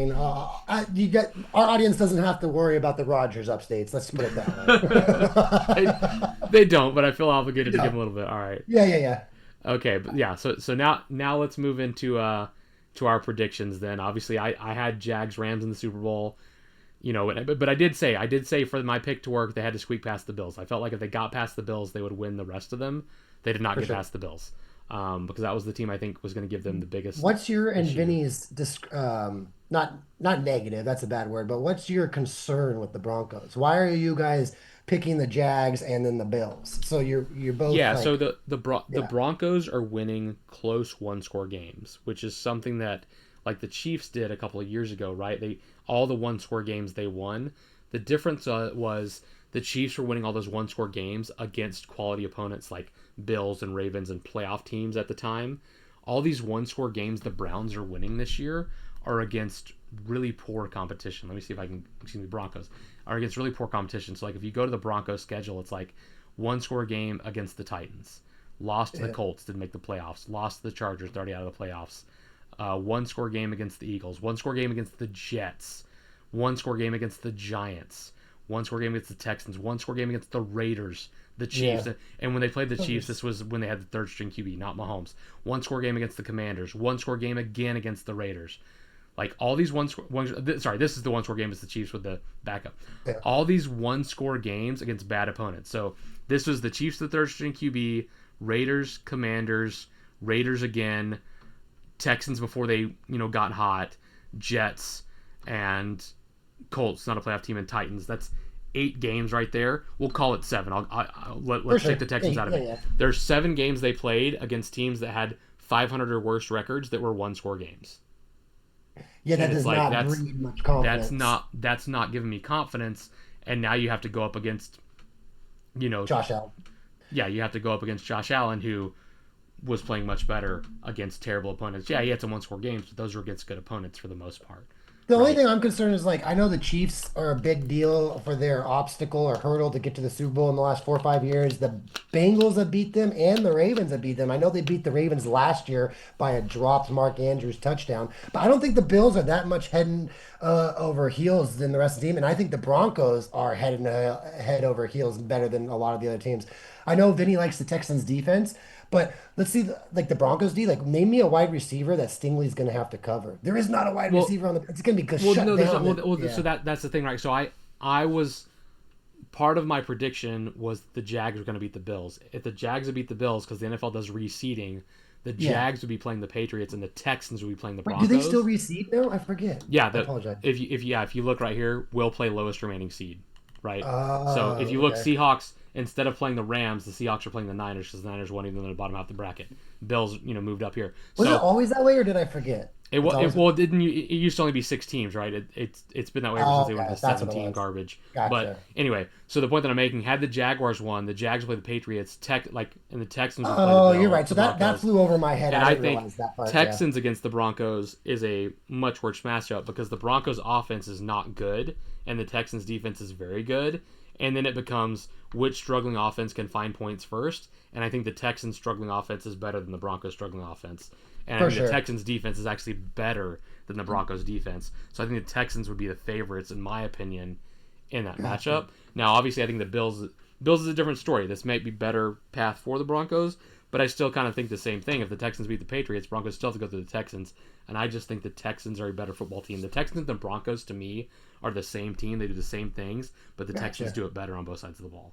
I mean, you get our audience doesn't have to worry about the Rogers updates. Let's put it that they, way. they don't, but I feel obligated to give Yeah, them a little bit. All right. yeah, yeah, yeah. Okay, but yeah, so now let's move into to our predictions then. Obviously, I had Jags Rams in the Super Bowl. But I did say for my pick to work, they had to squeak past the Bills. I felt like if they got past the Bills, they would win the rest of them. They did not For get sure. past the Bills, because that was the team I think was going to give them the biggest What's your and issue. Vinny's not negative, that's a bad word, but what's your concern with the Broncos? Why are you guys picking the Jags and then the Bills? So you're both Yeah, so like, the yeah, Broncos are winning close one score games, which is something that like the Chiefs did a couple of years ago, right? They all the one score games they won. The difference was the Chiefs were winning all those one score games against quality opponents like Bills and Ravens and playoff teams at the time. All these one score games the Browns are winning this year are against really poor competition. Let me see if I can, excuse me, Broncos are against really poor competition. So like if you go to the Broncos schedule, it's like one score game against the Titans, lost to the yeah, Colts, didn't make the playoffs, lost to the Chargers, they're already out of the playoffs. One score game against the Eagles, one score game against the Jets, one score game against the Giants, one score game against the Texans, one score game against the Raiders, the Chiefs. yeah. And when they played the Chiefs, Nice. this was when they had the third string QB, not Mahomes. One score game against the Commanders, one score game again against the Raiders. Like all these sorry, this is the one score game. It's the Chiefs with the backup. Yeah. All these one score games against bad opponents. So this was the Chiefs, the third string QB, Raiders, Commanders, Raiders again, Texans before they got hot, Jets, and Colts, not a playoff team, and Titans. That's 8 games right there. We'll call it 7. For Let's take sure. the Yeah, Texans out of yeah, it. yeah. There's 7 games they played against teams that had 500 or worse records that were one score games, Yeah, that and it's does like not that's breed much that's confidence. not that's not giving me confidence. And now you have to go up against you know Josh Allen. yeah, you have to go up against Josh Allen, who was playing much better against terrible opponents. Yeah, he had some one score games, but those were against good opponents for the most part, The only right? thing I'm concerned is like I know the Chiefs are a big deal for their obstacle or hurdle to get to the Super Bowl in the last 4 or 5 years. The Bengals have beat them and the Ravens have beat them. I know they beat the Ravens last year by a dropped Mark Andrews touchdown, but I don't think the Bills are that much head and over heels than the rest of the team. And I think the Broncos are head over heels better than a lot of the other teams. I know Vinny likes the Texans defense, but let's see, like the Broncos D. Like, name me a wide receiver that Stingley's going to have to cover. There is not a wide Well, receiver on the. It's going to be well, shut no, there's not. down. Well, so Yeah. that's the thing, right? So I was part of my prediction was the Jags were going to beat the Bills. If the Jags would beat the Bills, because the NFL does reseeding, the Yeah. Jags would be playing the Patriots and the Texans would be playing the Wait, do they still Broncos. reseed now? I forget. Yeah, I the apologize. if you look right here, we'll play lowest remaining seed, right? So if Oh, you look okay. Seahawks, instead of playing the Rams, the Seahawks are playing the Niners because the Niners won even though they're bottom half the bracket. Bills, moved up here. Was it So always that way, or did I forget? it It's was always. well, it didn't it used to only be 6 teams, right? It's been that way ever since Oh, they went okay. to That's what it 17 was. garbage. But Gotcha. anyway, so the point that I'm making, had the Jaguars won, the Jags play the Patriots, and the Texans would play Oh, you're right. So the that Broncos. flew over my head. And I I didn't think realize that part. Yeah. Texans against the Broncos is a much worse matchup because the Broncos offense is not good and the Texans defense is very good. And then it becomes which struggling offense can find points first. And I think the Texans struggling offense is better than the Broncos struggling offense. And I For think the sure. Texans defense is actually better than the Broncos defense. So I think the Texans would be the favorites in my opinion in that Gotcha. matchup. Now, obviously, I think the Bills is a different story. This might be better path for the Broncos, but I still kind of think the same thing. If the Texans beat the Patriots, Broncos still have to go through the Texans, and I just think the Texans are a better football team. The Texans and the Broncos, to me, are the same team. They do the same things, but the Texans Gotcha. do it better on both sides of the ball.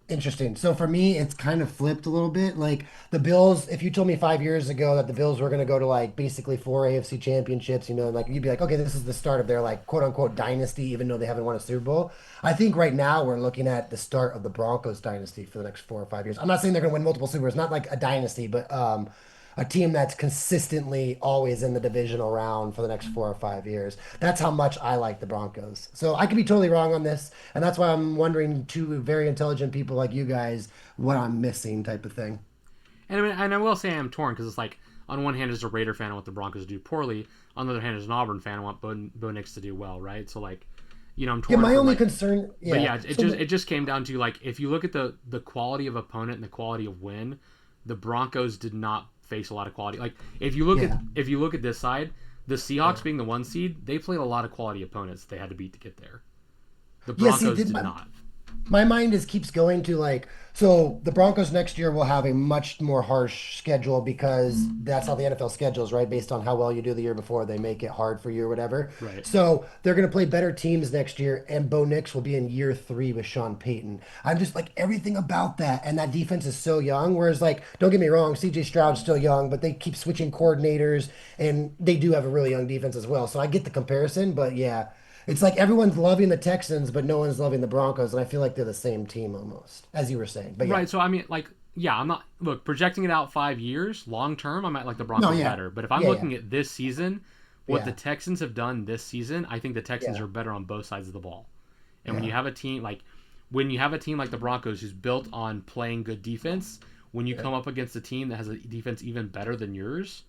Interesting. So for me, it's kind of flipped a little bit. Like the Bills, if you told me 5 years ago that the Bills were going to go to like basically 4 AFC championships, like you'd be like, okay, this is the start of their like quote unquote dynasty, even though they haven't won a Super Bowl. I think right now we're looking at the start of the Broncos dynasty for the next 4 or 5 years. I'm not saying they're going to win multiple Super Bowls, not like a dynasty, but a team that's consistently always in the divisional round for the next 4 or 5 years. That's how much I like the Broncos. So I could be totally wrong on this, and that's why I'm wondering to very intelligent people like you guys what I'm missing type of thing. And I mean, and I will say I'm torn because it's like on one hand, as a Raider fan, I want the Broncos to do poorly. On the other hand, as an Auburn fan, I want Bo Nix to do well, right? So like, I'm Yeah, torn my from only like. concern, But yeah. yeah, it just came down to like if you look at the quality of opponent and the quality of win, the Broncos did not face a lot of quality. Like if you look Yeah. at this side, the Seahawks being the 1 seed, they played a lot of quality opponents they had to beat to get there. The Yeah, see, Broncos did not. my mind is keeps going to like, so the Broncos next year will have a much more harsh schedule because that's how the NFL schedules, right? Based on how well you do the year before, they make it hard for you or whatever. Right. So they're going to play better teams next year, and Bo Nix will be in year 3 with Sean Payton. I'm just like everything about that, and that defense is so young. Whereas, like, don't get me wrong, CJ Stroud's still young, but they keep switching coordinators, and they do have a really young defense as well. So I get the comparison, but yeah. It's like everyone's loving the Texans, but no one's loving the Broncos, and I feel like they're the same team almost, as you were saying. But yeah, Right. So I mean, like, yeah, I'm not projecting it out 5 years, long term. I might like the no, Broncos yeah, better, but if I'm yeah, looking at this season, what the yeah, Texans have done this season, I think the Texans yeah, are better on both sides of the ball. And when yeah, you have a team like the Broncos who's built on playing good defense, when you yeah, come up against a team that has a defense even better than yours,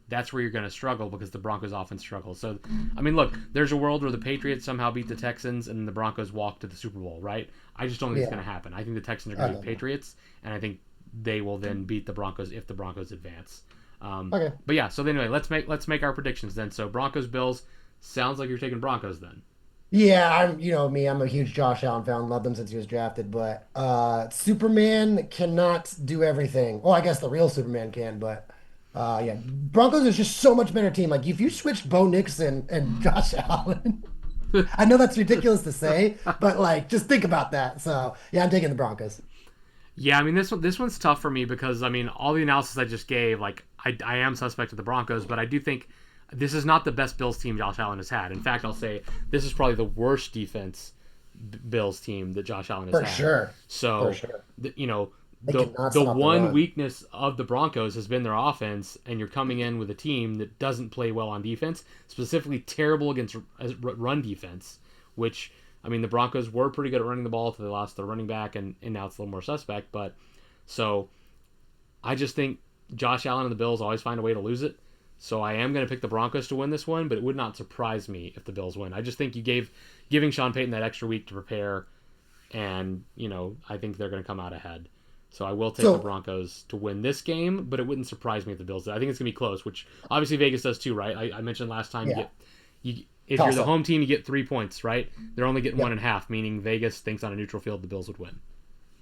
that's where you're going to struggle because the Broncos offense struggles. So, I mean, look, there's a world where the Patriots somehow beat the Texans and the Broncos walk to the Super Bowl, right? I just don't think it's yeah. going to happen. I think the Texans are I going to don't beat know. Patriots, and I think they will then beat the Broncos if the Broncos advance. Okay. But yeah, so anyway, let's make our predictions then. So Broncos Bills sounds like you're taking Broncos then. Yeah, you know me, I'm a huge Josh Allen fan, loved him since he was drafted, but Superman cannot do everything. Well, I guess the real Superman can, but yeah, Broncos is just so much better team. Like if you switched Bo Nix and Josh Allen, I know that's ridiculous to say, but like just think about that. So yeah, I'm taking the Broncos. Yeah, I mean this one's tough for me because I mean all the analysis I just gave, like I am suspect of the Broncos, but I do think this is not the best Bills team Josh Allen has had. In fact, I'll say this is probably the worst defense Bills team that Josh Allen has For had. sure. For So, sure. you know, They the cannot the stop the one run. weakness of the Broncos has been their offense, and you're coming in with a team that doesn't play well on defense, specifically terrible against run defense, which I mean the Broncos were pretty good at running the ball until they lost their running back, and now it's a little more suspect. But so I just think Josh Allen and the Bills always find a way to lose it. So I am going to pick the Broncos to win this one, but it would not surprise me if the Bills win. I just think giving Sean Payton that extra week to prepare, and I think they're going to come out ahead. So I will take the So Broncos to win this game, but it wouldn't surprise me if the Bills did. I think it's going to be close, which obviously Vegas does too, right? I mentioned last time yeah, if you're toss the up. home team, you get 3 points, right? They're only getting one Yep. and a half, meaning Vegas thinks on a neutral field the Bills would win.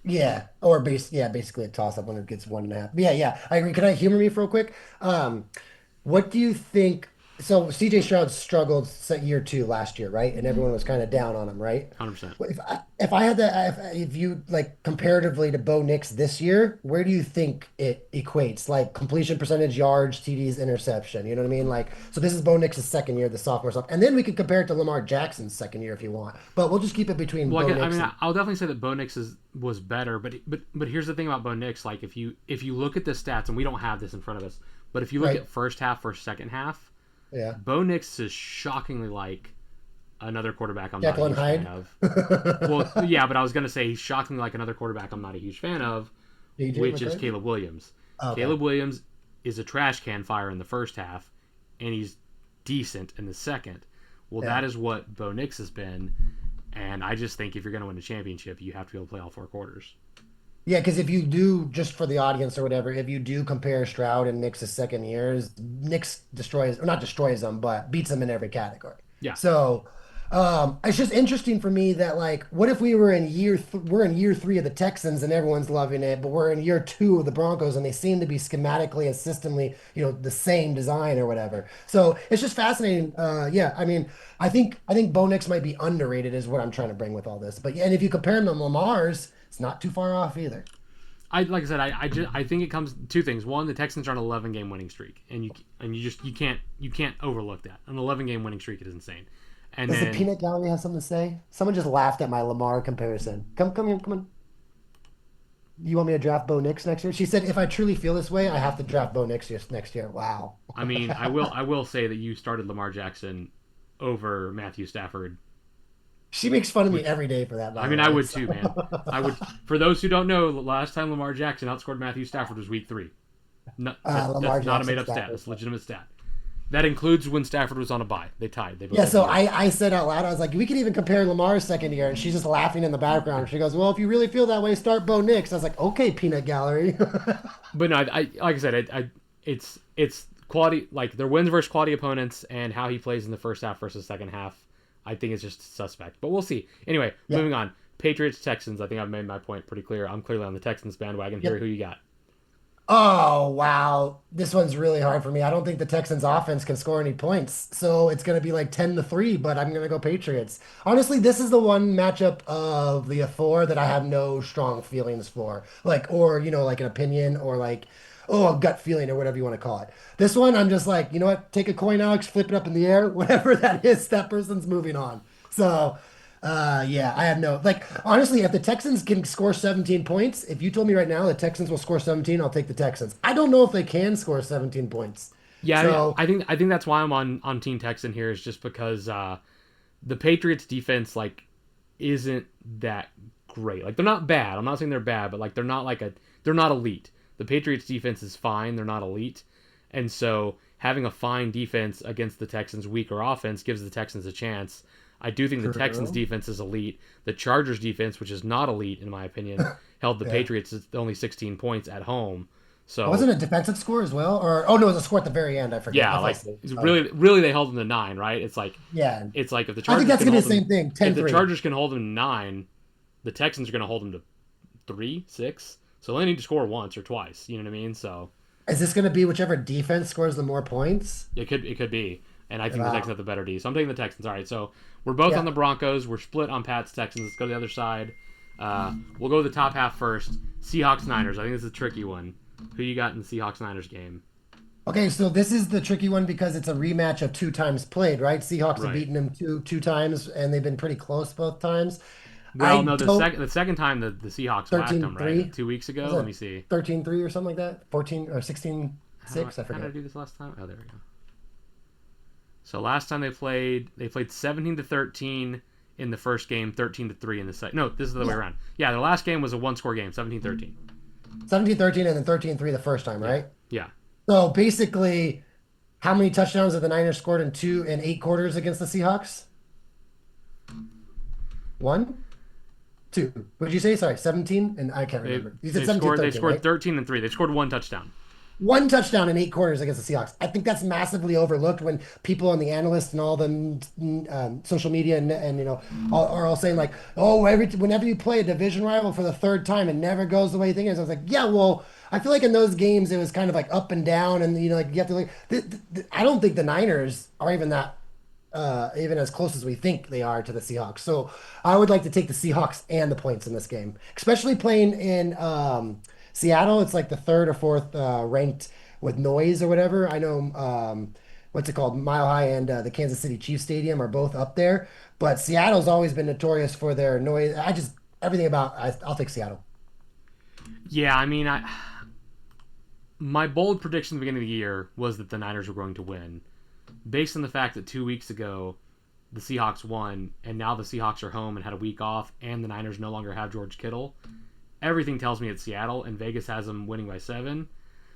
Yeah, or basically a toss up when it gets 1.5. But yeah, yeah, I agree. Can I humor me for real quick? What do you think? So CJ Stroud struggled year 2 last year, right? And everyone was kind of down on him, right? 100%. If I had to, if you like comparatively to Bo Nix this year, where do you think it equates? Like completion percentage, yards, TDs, interception. You know what I mean? Like, so this is Bo Nix's second year, the sophomore stuff, and then we could compare it to Lamar Jackson's second year if you want. But we'll just keep it between Well, Bo I Nix mean, and I'll definitely say that Bo Nix was better, but here's the thing about Bo Nix. Like, if you look at the stats, and we don't have this in front of us, but if you look right. at first half versus second half, Yeah, Bo Nix is shockingly like another quarterback I'm not a Jekyll and huge fan Hyde. of. Well, yeah, but I was gonna say he's shockingly like another quarterback I'm not a huge fan of, DJ which is McCarthy. Caleb Williams. Okay. Caleb Williams is a trash can fire in the first half, and he's decent in the second. Well, Yeah. that is what Bo Nix has been, and I just think if you're going to win a championship, you have to be able to play all 4 quarters. Yeah, because if you do, just for the audience or whatever, if you do compare Stroud and Nick's second years, Nick's destroys, or not destroys them, but beats them in every category. Yeah, So it's just interesting for me that like, what if we were in we're in year 3 of the Texans and everyone's loving it, but we're in year 2 of the Broncos and they seem to be schematically and systemly, the same design or whatever. So it's just fascinating. Yeah, I mean, I think Bo Nix might be underrated is what I'm trying to bring with all this. But yeah, and if you compare him to Lamar's, it's not too far off either. like I said, I think it comes two things. One, the Texans are on an 11-game winning streak, and you can't overlook that. An 11-game winning streak is insane. And Does the then peanut gallery have something to say? Someone just laughed at my Lamar comparison. Come here, come on. You want me to draft Bo Nix next year? She said, if I truly feel this way, I have to draft Bo Nix next year. Wow. I mean, I will say that you started Lamar Jackson over Matthew Stafford. She makes fun of me Which every day for that, by I the mean, I way. would So too, man. I would. For those who don't know, the last time Lamar Jackson outscored Matthew Stafford was Week 3. No, Lamar that's not a Jackson, made-up stat. Stafford. That's a legitimate stat. That includes when Stafford was on a bye. They tied. They both Yeah, had so 0. I said out loud, I was like, we could even compare Lamar's second year, and she's just laughing in the background. She goes, well, if you really feel that way, start Bo Nix. I was like, okay, peanut gallery. But no, I like I said, it's quality, like their wins versus quality opponents, and how he plays in the first half versus second half. I think it's just suspect, but we'll see. Anyway, moving on. Patriots Texans. I think I've made my point pretty clear. I'm clearly on the Texans bandwagon here. Who you got? Oh, wow. This one's really hard for me. I don't think the Texans offense can score any points. So it's going to be like 10-3, but I'm going to go Patriots. Honestly, this is the one matchup of the four that I have no strong feelings for. Like, or, like an opinion or like, a gut feeling or whatever you want to call it. This one, I'm just like, you know what? Take a coin, Alex, flip it up in the air. Whatever that is, that person's moving on. So, yeah, I have no, like, honestly, if the Texans can score 17 points, if you told me right now the Texans will score 17, I'll take the Texans. I don't know if they can score 17 points. Yeah, So, I think that's why I'm on Team Texan here, is just because the Patriots defense like isn't that great. Like they're not bad. I'm not saying they're bad, but like they're not elite. The Patriots defense is fine. They're not elite. And so having a fine defense against the Texans' weaker offense gives the Texans a chance. I do think the Texans' defense is elite. The Chargers' defense, which is not elite in my opinion, held the Patriots to only 16 points at home. So wasn't it a defensive score as well? Or, oh no, it was a score at the very end. I forget. yeah, like really they held them to 9, right? It's like yeah. It's like if the I Chargers think that's can going to be hold the same them, thing. 10-3. if the Chargers can hold them to 9, the Texans are going to hold them to 3, 6. So they only need to score once or twice. You know what I mean? So Is this going to be whichever defense scores the more points? it could be. And I think the Texans have the better D. So I'm taking the Texans. All right, so we're both on the Broncos. We're split on Pat's Texans. Let's go to the other side. We'll go to the top half first. Seahawks Niners. I think this is a tricky one. Who you got in the Seahawks Niners game? Okay, so this is the tricky one because it's a rematch of 2 times played, right? Seahawks have Right. beaten them two times, and they've been pretty close both times. Well, no, the second time the Seahawks whacked them, 13-3? right? 2 weeks ago. Was it Let me see. 13-3 or something like that? 14 or 16-6? I How did I forget. do this last time? Oh, there we go. So last time they played 17-13 in the first game, 13-3 in the second. No, this is the other way around. Yeah, the last game was a 1-score game, 17-13. 17-13 and then 13-3 the first time, right? Yeah. So basically, how many touchdowns have the Niners scored in 8 quarters against the Seahawks? 1? 2. What did you say? Sorry, 17? And I can't remember. You said 17-13, They scored right? 13-3. They scored 1 touchdown. 1 touchdown in 8 quarters against the Seahawks. I think that's massively overlooked when people and the analysts and all the social media and are all saying like, oh, whenever you play a division rival for the 3rd time, it never goes the way you think it is. I was like, yeah, well, I feel like in those games it was kind of like up and down, and like you have to like. I don't think the Niners are even that. Even as close as we think they are to the Seahawks. So I would like to take the Seahawks and the points in this game, especially playing in Seattle. It's like the 3rd or 4th ranked with noise or whatever. I know, what's it called? Mile High and the Kansas City Chiefs Stadium are both up there. But Seattle's always been notorious for their noise. I'll take Seattle. Yeah, I mean, my bold prediction at the beginning of the year was that the Niners were going to win. Based on the fact that 2 weeks ago the Seahawks won, and now the Seahawks are home and had a week off, and the Niners no longer have George Kittle, everything tells me it's Seattle, and Vegas has them winning by 7.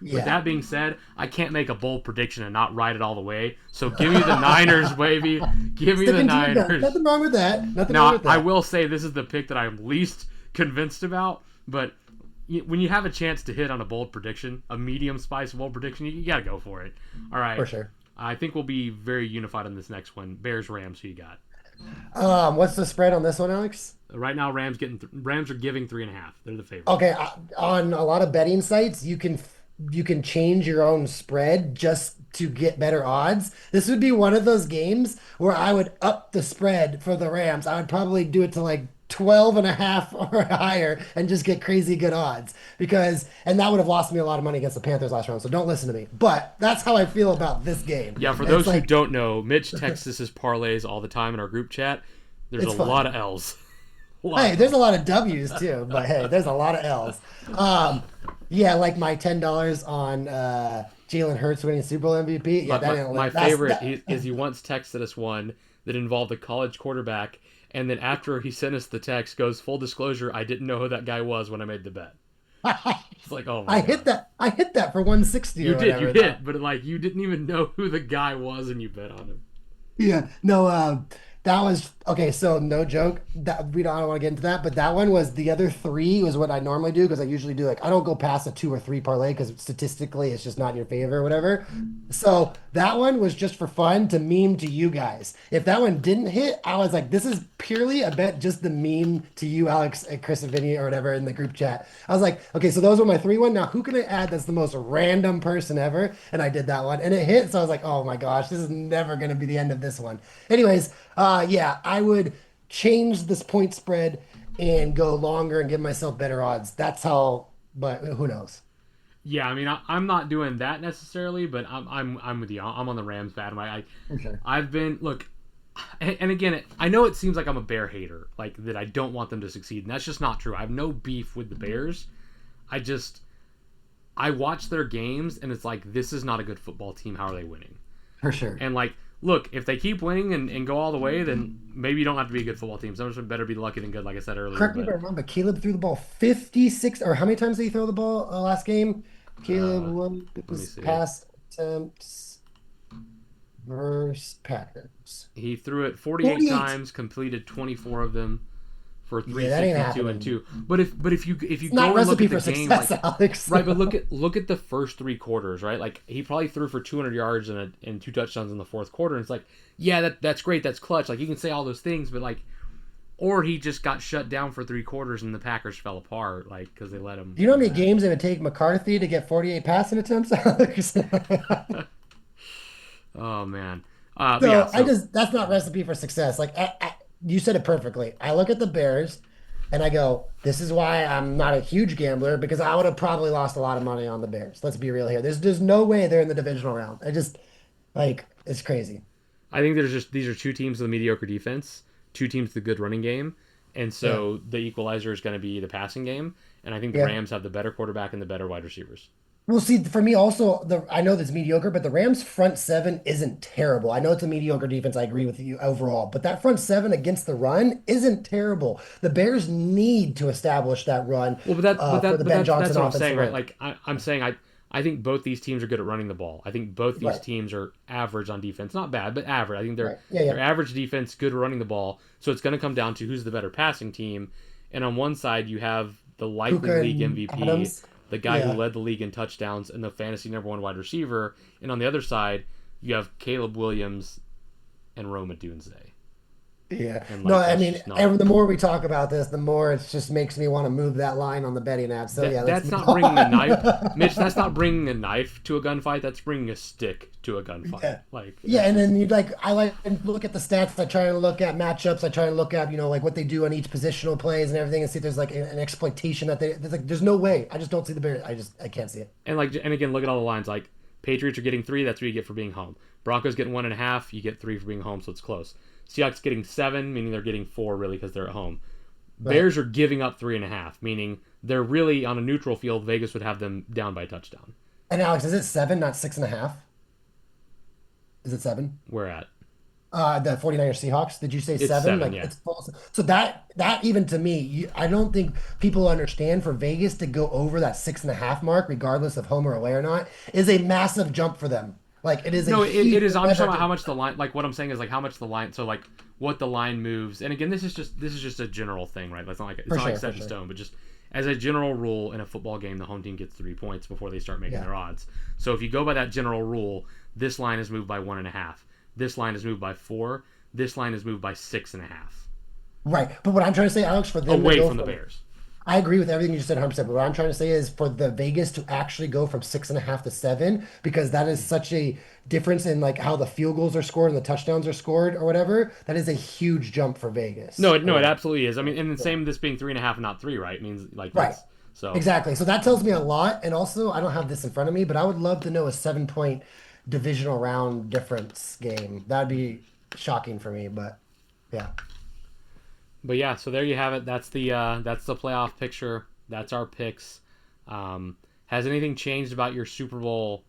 Yeah. With that being said, I can't make a bold prediction and not ride it all the way. So give me the Niners, baby. Give me the Niners. Nothing wrong with that. Nothing Now, wrong with that. I will say this is the pick that I'm least convinced about, but when you have a chance to hit on a bold prediction, a medium spice bold prediction, you got to go for it. All right. For sure. I think we'll be very unified on this next one. Bears-Rams, who you got? What's the spread on this one, Alex? Right now, Rams are giving 3.5. They're the favorite. Okay, on a lot of betting sites, you can change your own spread just to get better odds. This would be one of those games where I would up the spread for the Rams. I would probably do it to like 12.5 or higher and just get crazy good odds and that would have lost me a lot of money against the Panthers last round. So don't listen to me. But that's how I feel about this game. Yeah, for those who don't know, Mitch texts us his parlays all the time in our group chat. There's a lot of L's. Hey, there's a lot of W's too, but hey, there's a lot of L's. Yeah, like my $10 on Jalen Hurts winning Super Bowl MVP. Yeah, my favorite is he once texted us one that involved a college quarterback, and then after he sent us the text, goes, full disclosure, I didn't know who that guy was when I made the bet. It's like, oh my God. I hit that for 160. You hit, but like you didn't even know who the guy was, and you bet on him. Yeah, no, that was Okay, so no joke. That I don't want to get into that, but that one was the other three was what I normally do because I usually do like I don't go past a 2 or 3 parlay because statistically it's just not in your favor or whatever. So that one was just for fun to meme to you guys. If that one didn't hit, I was like, this is purely a bet just the meme to you, Alex, and Chris and Vinny or whatever in the group chat. I was like, okay, so those were my 3-1. Now who can I add that's the most random person ever? And I did that one and it hit. So I was like, oh my gosh, this is never gonna be the end of this one. Anyways, yeah, I would change this point spread and go longer and give myself better odds. That's how, but who knows? Yeah, I mean, I'm not doing that necessarily, but I'm with you. I'm on the Rams bad. Okay. I've been look, and again, I know it seems like I'm a Bear hater, like that I don't want them to succeed, and that's just not true. I have no beef with the Bears. I just I watch their games, and it's like this is not a good football team. How are they winning? For sure. And like, look, if they keep winning and go all the way, then maybe you don't have to be a good football team. Some better be lucky than good, like I said earlier. Correct me if I'm wrong, but Caleb threw the ball 56, or how many times did he throw the ball last game? Caleb won let me see. pass attempts versus Packers. He threw it 48 48. times, completed 24 of them for Yeah, that ain't 362 and happening. 2. But if you It's go not and look recipe at the for game, success, like, Alex. right, but look at the first 3 quarters, right? Like he probably threw for 200 yards and 2 touchdowns in the fourth quarter. And it's like, yeah, that's great, that's clutch. Like you can say all those things, but like, or he just got shut down for 3 quarters and the Packers fell apart, like because they let him. Do you know how many games it would take McCarthy to get 48 passing attempts, Alex? Oh man. So Yeah, that's not recipe for success. Like you said it perfectly. I look at the Bears and I go, this is why I'm not a huge gambler because I would have probably lost a lot of money on the Bears. Let's be real here. There's no way they're in the divisional round. I just like it's crazy. I think these are 2 teams with a mediocre defense, 2 teams with a good running game, and so the equalizer is going to be the passing game. And I think the Yeah. Rams have the better quarterback and the better wide receivers. Well, see, for me also, I know that's mediocre, but the Rams' front seven isn't terrible. I know it's a mediocre defense. I agree with you overall, but that front seven against the run isn't terrible. The Bears need to establish that run Well, for the Ben that's Johnson what I'm offensive saying, right? line. Like I'm saying, I think both these teams are good at running the ball. I think both these Right, teams are average on defense, not bad, but average. I think right. Yeah, they're yeah. average defense, good at running the ball. So it's going to come down to who's the better passing team. And on one side, you have the likely Puka league and MVP, Adams. the guy who Yeah. led the league in touchdowns, and the fantasy #1 wide receiver. And on the other side, you have Caleb Williams and Roma Dunze. Yeah. And No, like I that's mean, just not. and the more we talk about this, the more it just makes me want to move that line on the betting app. So yeah, let's That's move not bringing a knife, on. Mitch. That's not bringing a knife to a gunfight. That's bringing a stick to a gunfight. Yeah. Like Yeah, it's and just- then I like to look at the stats. I try to look at matchups. I try to look at like what they do on each positional plays and everything, and see if there's like an exploitation that there's no way. I just don't see the Bears. I can't see it. and again, look at all the lines. Like Patriots are getting 3. That's what you get for being home. Broncos getting 1.5. You get 3 for being home, so it's close. Seahawks getting 7, meaning they're getting 4 really because they're at home. Right. Bears are giving up 3.5, meaning they're really on a neutral field. Vegas would have them down by a touchdown. And Alex, is it 7, not 6.5? Is it 7? We're at The 49ers Seahawks. Did you say it's 7? 7, Like yeah. it's false. So that even to me, I don't think people understand for Vegas to go over that 6.5 mark, regardless of home or away or not, is a massive jump for them. Like it is a No, it is. I'm just talking huge about how much the line. Like what I'm saying is like how much the line. So like what the line moves. And again, this is just a general thing, right? It's not like For set in sure. stone, but just as a general rule in a football game, the home team gets 3 points before they start making Yeah. their odds. So if you go by that general rule, this line is moved by 1.5. This line is moved by 4. This line is moved by 6.5. Right. But what I'm trying to say, Alex, for them to Away go from the Bears. I agree with everything you just said 100%. But what I'm trying to say is for the Vegas to actually go from 6.5 to 7, because that is such a difference in like how the field goals are scored and the touchdowns are scored or whatever. That is a huge jump for Vegas. No, it absolutely is. I mean, and the same this being 3.5 and not 3, right? It means like Right. that's so Exactly. So that tells me a lot. And also, I don't have this in front of me, but I would love to know a 7-point divisional round difference game. That'd be shocking for me. But yeah. But yeah, so there you have it. That's the playoff picture. That's our picks. Has anything changed about your Super Bowl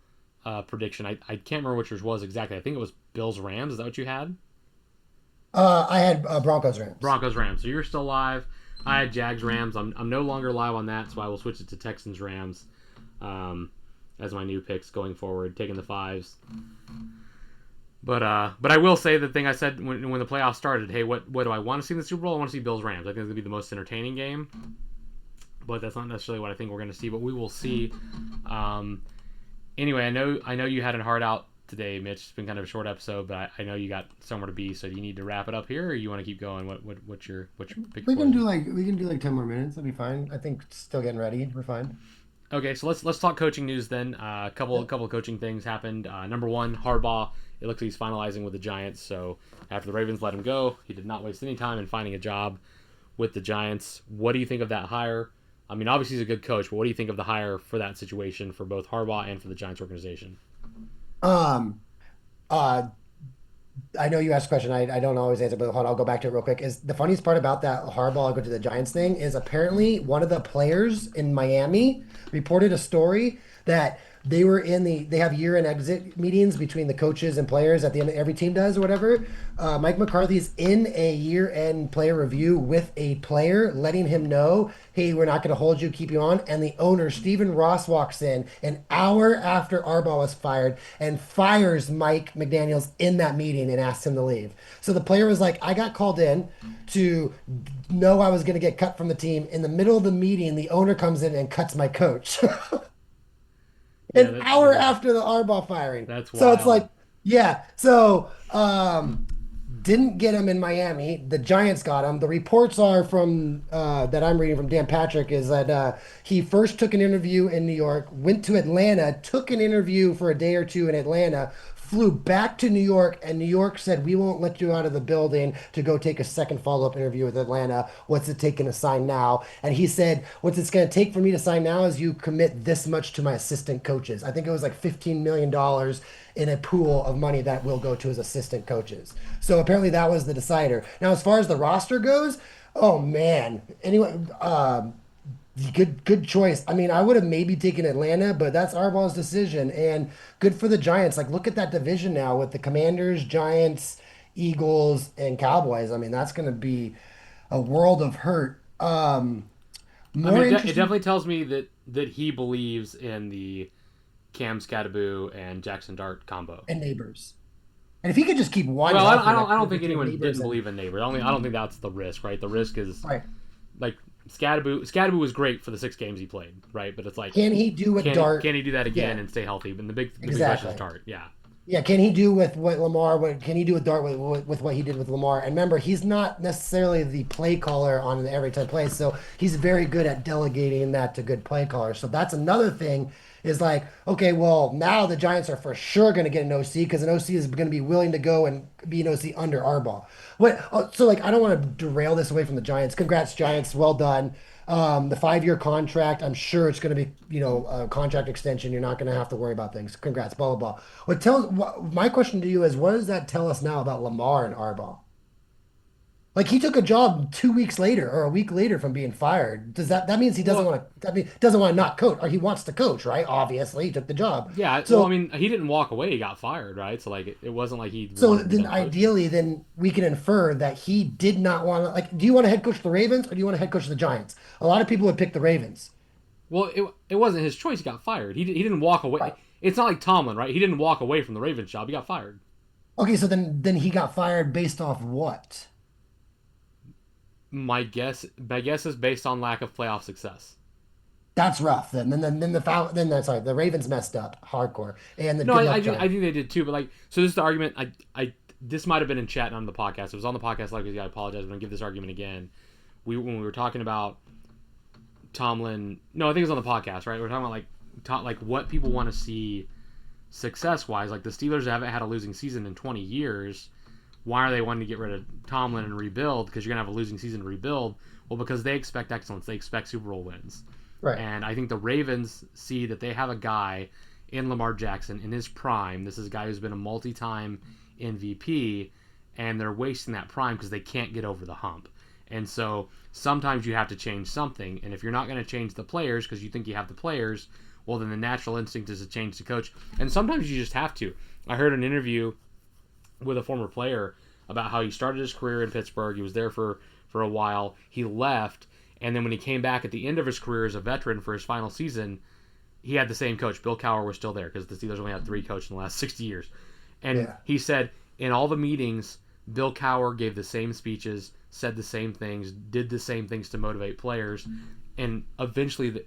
prediction? I can't remember which yours was exactly. I think it was Bills Rams. Is that what you had? I had Broncos Rams. Broncos Rams. So you're still live. I had Jags Rams. I'm no longer live on that, so I will switch it to Texans Rams as my new picks going forward, taking the 5s. But I will say the thing I said when the playoffs started. Hey, what do I want to see in the Super Bowl? I want to see Bills Rams. I think it's gonna be the most entertaining game. But that's not necessarily what I think we're gonna see. But we will see. Anyway, I know you had a hard out today, Mitch. It's been kind of a short episode, but I know you got somewhere to be. So do you need to wrap it up here, or you want to keep going? What's your pick? We can do like 10 more minutes. That'll be fine. I think still getting ready. We're fine. Okay, so let's talk coaching news then. A couple of coaching things happened. Number one, Harbaugh. It looks like he's finalizing with the Giants. So after the Ravens let him go, he did not waste any time in finding a job with the Giants. What do you think of that hire? I mean, obviously he's a good coach, but what do you think of the hire for that situation for both Harbaugh and for the Giants organization? Um, uh, I know you asked a question. I don't always answer, but hold on, I'll go back to it real quick. Is the funniest part about that Harbaugh go to the Giants thing is apparently one of the players in Miami reported a story that they have year-end exit meetings between the coaches and players at the end. Every team does or whatever. Mike McCarthy's in a year-end player review with a player, letting him know, hey, we're not going to hold you, keep you on. And the owner, Stephen Ross, walks in an hour after Harbaugh was fired and fires Mike McDaniels in that meeting and asks him to leave. So the player was like, I got called in to know I was going to get cut from the team. In the middle of the meeting, the owner comes in and cuts my coach. An hour after the Harbaugh firing. That's so wild. it's like, yeah. So didn't get him in Miami. The Giants got him. The reports are from that I'm reading from Dan Patrick is that he first took an interview in New York, went to Atlanta, took an interview for a day or two in Atlanta, flew back to New York, and New York said, we won't let you out of the building to go take a second follow-up interview with Atlanta. What's it taking to sign now? And he said, what's it's going to take for me to sign now is you commit this much to my assistant coaches. I think it was like $15 million in a pool of money that will go to his assistant coaches. So apparently that was the decider. Now, as far as the roster goes, oh man. Anyway, good choice. I mean, I would have maybe taken Atlanta, but that's Harbaugh's decision. And good for the Giants. Like, look at that division now with the Commanders, Giants, Eagles, and Cowboys. I mean, that's going to be a world of hurt. I mean, it definitely tells me that he believes in the Cam Scattaboo and Jackson Dart combo and Neighbors. And if he could just keep one. Well, I don't think anyone didn't believe in Neighbors. I don't think that's the risk, right? The risk is right. Like Scattaboo was great for the 6 games he played, right? But it's like, can he do with Dart? Can he do that again and stay healthy? And the big question is Dart. Yeah. Yeah, can he do with what Lamar? What can he do with Dart with what he did with Lamar? And remember, he's not necessarily the play caller on the every time play, so he's very good at delegating that to good play callers. So that's another thing. Is like, okay, well, now the Giants are for sure going to get an OC because an OC is going to be willing to go and be an OC under Harbaugh. So like, I don't want to derail this away from the Giants. Congrats, Giants. Well done. The 5-year contract, I'm sure it's going to be, a contract extension. You're not going to have to worry about things. Congrats, blah, blah, blah. My question to you is, what does that tell us now about Lamar and Harbaugh? Like, he took a job 2 weeks later or a week later from being fired. Does that means he doesn't want to? I mean, doesn't want to not coach, or he wants to coach, right? Obviously, he took the job. Yeah. So I mean, he didn't walk away; he got fired, right? So like, it wasn't like he. So then, ideally, then we can infer that he did not want to. Like, do you want to head coach the Ravens or do you want to head coach the Giants? A lot of people would pick the Ravens. Well, it wasn't his choice. He got fired. He didn't walk away. Right. It's not like Tomlin, right? He didn't walk away from the Ravens job. He got fired. Okay, so then he got fired based off what? My guess is based on lack of playoff success. That's rough. Then the Ravens messed up hardcore, and I think they did too. But like, so this is the argument. This might have been in chat, not on the podcast. It was on the podcast. Like, I apologize. I'm gonna give this argument again. When we were talking about Tomlin, no, I think it was on the podcast, right? We were talking about like what people want to see success wise. Like, the Steelers haven't had a losing season in 20 years. Why are they wanting to get rid of Tomlin and rebuild? Because you're going to have a losing season to rebuild. Well, because they expect excellence. They expect Super Bowl wins. Right. And I think the Ravens see that they have a guy in Lamar Jackson in his prime. This is a guy who's been a multi-time MVP, and they're wasting that prime because they can't get over the hump. And so sometimes you have to change something. And if you're not going to change the players because you think you have the players, well, then the natural instinct is to change the coach. And sometimes you just have to. I heard an interview with a former player about how he started his career in Pittsburgh. He was there for a while. He left, and then when he came back at the end of his career as a veteran for his final season, he had the same coach. Bill Cowher was still there because the Steelers only had 3 coaches in the last 60 years. And Yeah. he said in all the meetings, Bill Cowher gave the same speeches, said the same things, did the same things to motivate players, and eventually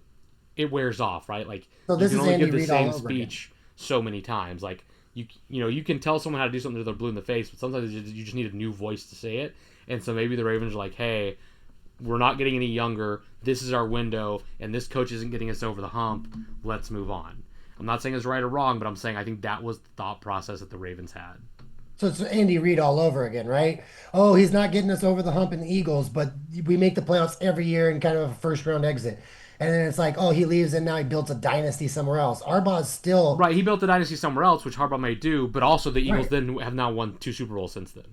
it wears off, right? Like So you this can is only Andy give the Reid all same over again. speech so many times. Like you can tell someone how to do something to their blue in the face, but sometimes you just need a new voice to say it. And so maybe the Ravens are like, hey, we're not getting any younger. This is our window, and this coach isn't getting us over the hump. Let's move on. I'm not saying it's right or wrong, but I'm saying I think that was the thought process that the Ravens had. So it's Andy Reid all over again, right? Oh, he's not getting us over the hump in the Eagles, but we make the playoffs every year and kind of a first round exit. And then it's like, oh, he leaves and now he builds a dynasty somewhere else. Harbaugh's still Right, he built the dynasty somewhere else, which Harbaugh may do, but also the Eagles right. then have now won 2 Super Bowls since then.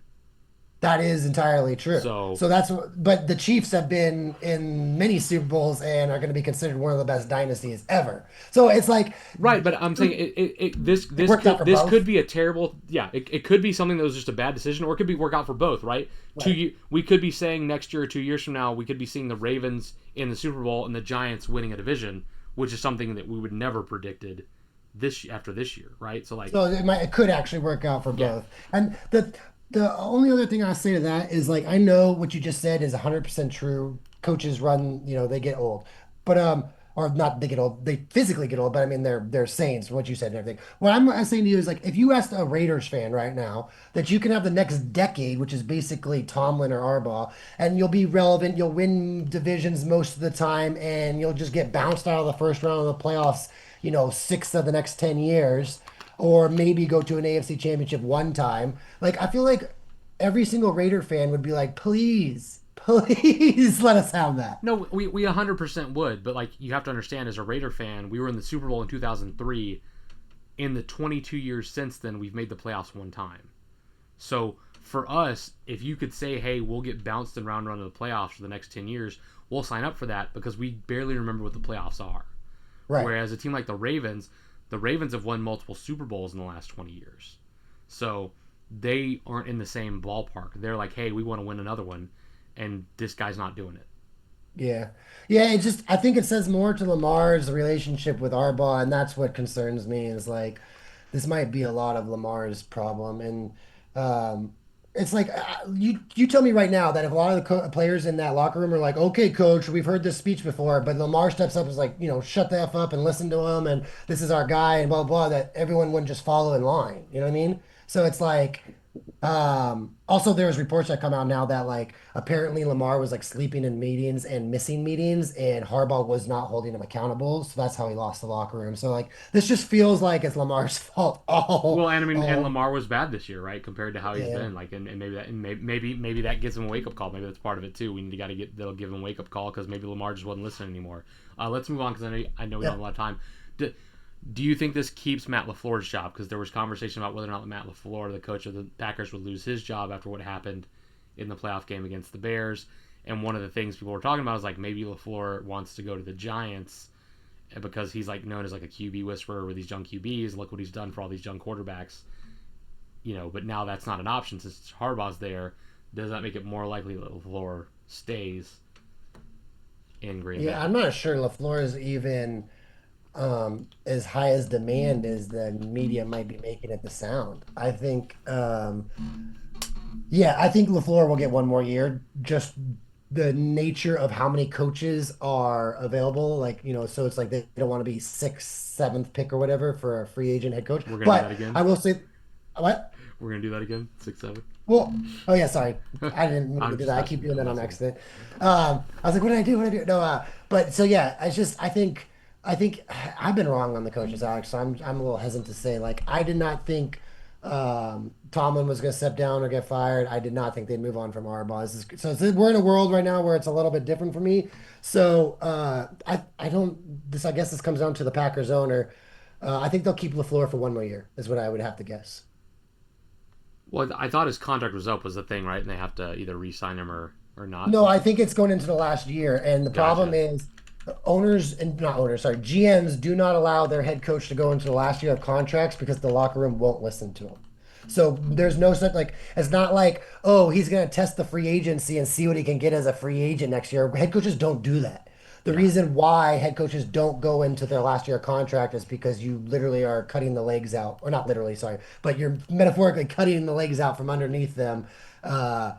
That is entirely true. So So but the Chiefs have been in many Super Bowls and are going to be considered one of the best dynasties ever. So it's like right, but I'm saying this it worked out for this could both. be a terrible it could be something that was just a bad decision, or it could be work out for both, right? Right. We could be saying next year or 2 years from now we could be seeing the Ravens in the Super Bowl and the Giants winning a division, which is something that we would never predicted this after this year, right? So like So it could actually work out for yeah, both. And the only other thing I say to that is like I know what you just said is 100% true. Coaches run, they get old. But or not they get old, they physically get old, but I mean they're saints, what you said and everything. What I'm saying to you is like if you asked a Raiders fan right now that you can have the next decade, which is basically Tomlin or Harbaugh, and you'll be relevant, you'll win divisions most of the time, and you'll just get bounced out of the first round of the playoffs, 6 of the next 10 years or maybe go to an AFC championship one time. Like I feel like every single Raider fan would be like, please, please let us have that. no, we 100% would, but like you have to understand as a Raider fan, we were in the Super Bowl in 2003. In the 22 years since then, we've made the playoffs one time. So for us, if you could say, hey, we'll get bounced in round one of the playoffs for the next 10 years, we'll sign up for that because we barely remember what the playoffs are. Right. Whereas a team like the Ravens have won multiple Super Bowls in the last 20 years. So they aren't in the same ballpark. They're like, hey, we want to win another one, and this guy's not doing it. Yeah. Yeah, I think it says more to Lamar's relationship with Arbaugh, and that's what concerns me is like this might be a lot of Lamar's problem. And it's like you tell me right now that if a lot of the players in that locker room are like, okay, coach, we've heard this speech before, but Lamar steps up and is like, shut the F up and listen to him, and this is our guy, and blah, blah, that everyone wouldn't just follow in line. You know what I mean? So it's like, also there's reports that come out now that like apparently Lamar was like sleeping in meetings and missing meetings and Harbaugh was not holding him accountable. So that's how he lost the locker room. So like this just feels like it's Lamar's fault. Well, and I mean, and All, Lamar was bad this year, right, compared to how he's yeah. been. Like, and maybe that gives him a wake up call. Maybe that's part of it too. We need to got to get that'll give him a wake up call because maybe Lamar just wasn't listening anymore. Let's move on because I know we don't Yeah. have a lot of time. Do you think this keeps Matt LaFleur's job? Because there was conversation about whether or not Matt LaFleur, the coach of the Packers, would lose his job after what happened in the playoff game against the Bears. And one of the things people were talking about is like maybe LaFleur wants to go to the Giants because he's like known as like a QB whisperer with these young QBs. Look what he's done for all these young quarterbacks. But now that's not an option since Harbaugh's there. Does that make it more likely that LaFleur stays in Green Yeah, Bay? I'm not sure LaFleur is even as high as demand as the media might be making it to sound. I think yeah, I think LaFleur will get one more year. Just the nature of how many coaches are available, like, so it's like they don't want to be sixth, seventh pick or whatever for a free agent head coach. We're gonna do that But again. I will say, what? We're gonna do that again. 6-7. Well, oh yeah, sorry. I didn't mean to I'm do just that. I messing keep with doing you. that I'm on messing accident. I was like, what did I do? What did I do? No, but so yeah, I think I've been wrong on the coaches, Alex. So I'm a little hesitant to say like I did not think Tomlin was going to step down or get fired. I did not think they'd move on from Harbaugh. We're in a world right now where it's a little bit different for me. So I don't. I guess this comes down to the Packers owner. I think they'll keep LaFleur for one more year. Is what I would have to guess. Well, I thought his contract was up was the thing, right? And they have to either re-sign him or not. No, I think it's going into the last year, and the problem Gotcha. is owners and not owners, sorry, GMs do not allow their head coach to go into the last year of contracts because the locker room won't listen to him. So there's no such like it's not like, oh, he's gonna test the free agency and see what he can get as a free agent next year. Head coaches don't do that. The Yeah. reason why head coaches don't go into their last year contract is because you literally are cutting the legs out, or not literally, sorry, but you're metaphorically cutting the legs out from underneath them uh,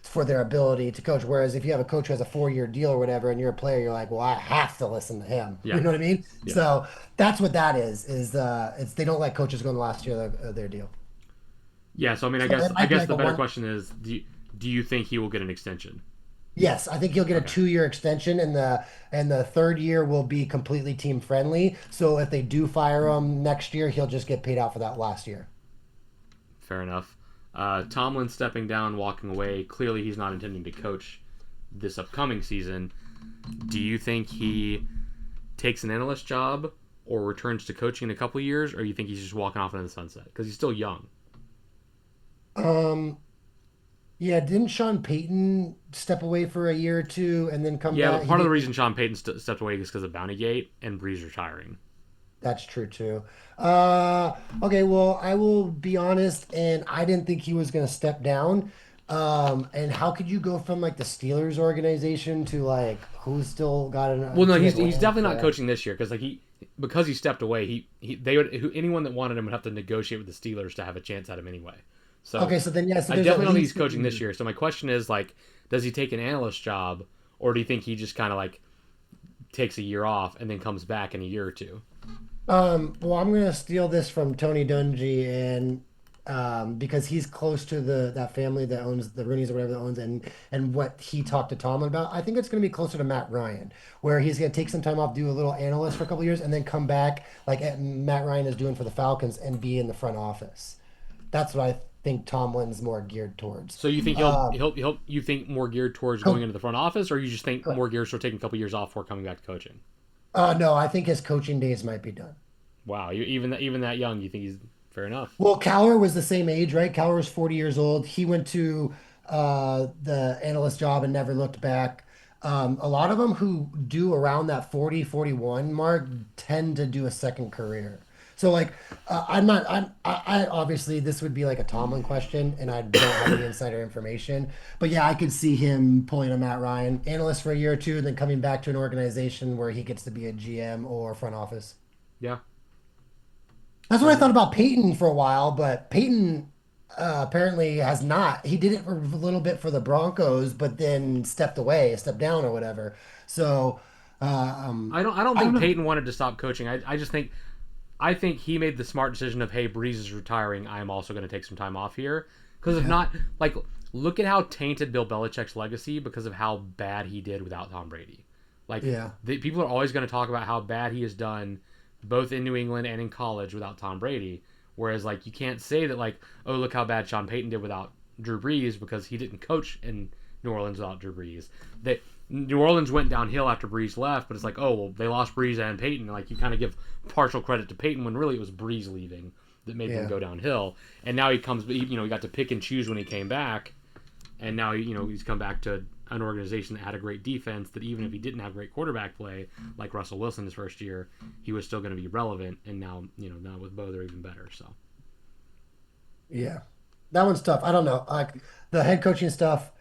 for their ability to coach. Whereas if you have a coach who has a 4-year deal or whatever, and you're a player, you're like, well, I have to listen to him. Yeah. You know what I mean? Yeah. So that's what that is. It's they don't let coaches go in the last year of their deal. Yeah. So I mean, So it I might be guess like the a better one. question is, do you think he will get an extension? Yes, I think he'll get a Okay. 2-year extension, and the third year will be completely team friendly. So if they do fire him next year, he'll just get paid out for that last year. Fair enough. Tomlin stepping down, walking away. Clearly, he's not intending to coach this upcoming season. Do you think he takes an analyst job or returns to coaching in a couple of years, or you think he's just walking off into the sunset because he's still young? Um, yeah, didn't Sean Payton step away for a year or two and then come Yeah, but back? He part of the did. reason Sean Payton stepped away is because of Bountygate and Breeze retiring. That's true too. Okay, well, I will be honest, and I didn't think he was going to step down. And how could you go from like the Steelers organization to like who's still got Well, no, to like he's Rams? definitely not Yeah. coaching this year because because he stepped away, they would anyone that wanted him would have to negotiate with the Steelers to have a chance at him anyway. So Okay, so then yeah, so I there's at definitely don't think he's least a coaching this year. year. So my question is like, does he take an analyst job, or do you think he just kind of like takes a year off and then comes back in a year or two? Well, I'm gonna steal this from Tony Dungy and because he's close to the that family that owns the Rooney's or whatever that owns and what he talked to Tomlin about. I think it's gonna be closer to Matt Ryan, where he's gonna take some time off, do a little analyst for a couple years, and then come back like Matt Ryan is doing for the Falcons and be in the front office. That's what I think Tomlin's more geared towards. So you think Uh, you think more geared towards going co- into the front office, or you just think more geared towards taking a couple years off before coming back to coaching? no, I think his coaching days might be done. Wow, even that young, you think he's fair enough? Well, Cowher was the same age, right? Cowher was 40 years old. He went to the analyst job and never looked back. A lot of them who do around that 40, 41 mark tend to do a second career. So like, I obviously this would be like a Tomlin question and I don't have any insider information, but yeah, I could see him pulling a Matt Ryan, analyst for a year or two, and then coming back to an organization where he gets to be a GM or front office. Yeah. That's what I Um, thought about Peyton for a while, but Peyton apparently has not. He did it for a little bit for the Broncos, but then stepped away, stepped down or whatever. So, I don't I don't think know. Peyton wanted to stop coaching. I just think I think he made the smart decision of, hey, Breeze is retiring. I'm also going to take some time off here. Because if Yeah, not, like, look at how tainted Bill Belichick's legacy because of how bad he did without Tom Brady. Like, yeah, people are always going to talk about how bad he has done, both in New England and in college without Tom Brady. Whereas, like, you can't say that, like, oh, look how bad Sean Payton did without Drew Brees because he didn't coach in New Orleans without Drew Brees. That New Orleans went downhill after Brees left, but it's like, oh, well, they lost Brees and Peyton. Like, you kind of give partial credit to Peyton when really it was Brees leaving that made them yeah, go downhill. And now he comes, he got to pick and choose when he came back. And now, he's come back to an organization that had a great defense that even if he didn't have great quarterback play, like Russell Wilson his first year, he was still going to be relevant. And now, now with Bo, they're even better. So, yeah. That one's tough. I don't know. Like the head coaching stuff.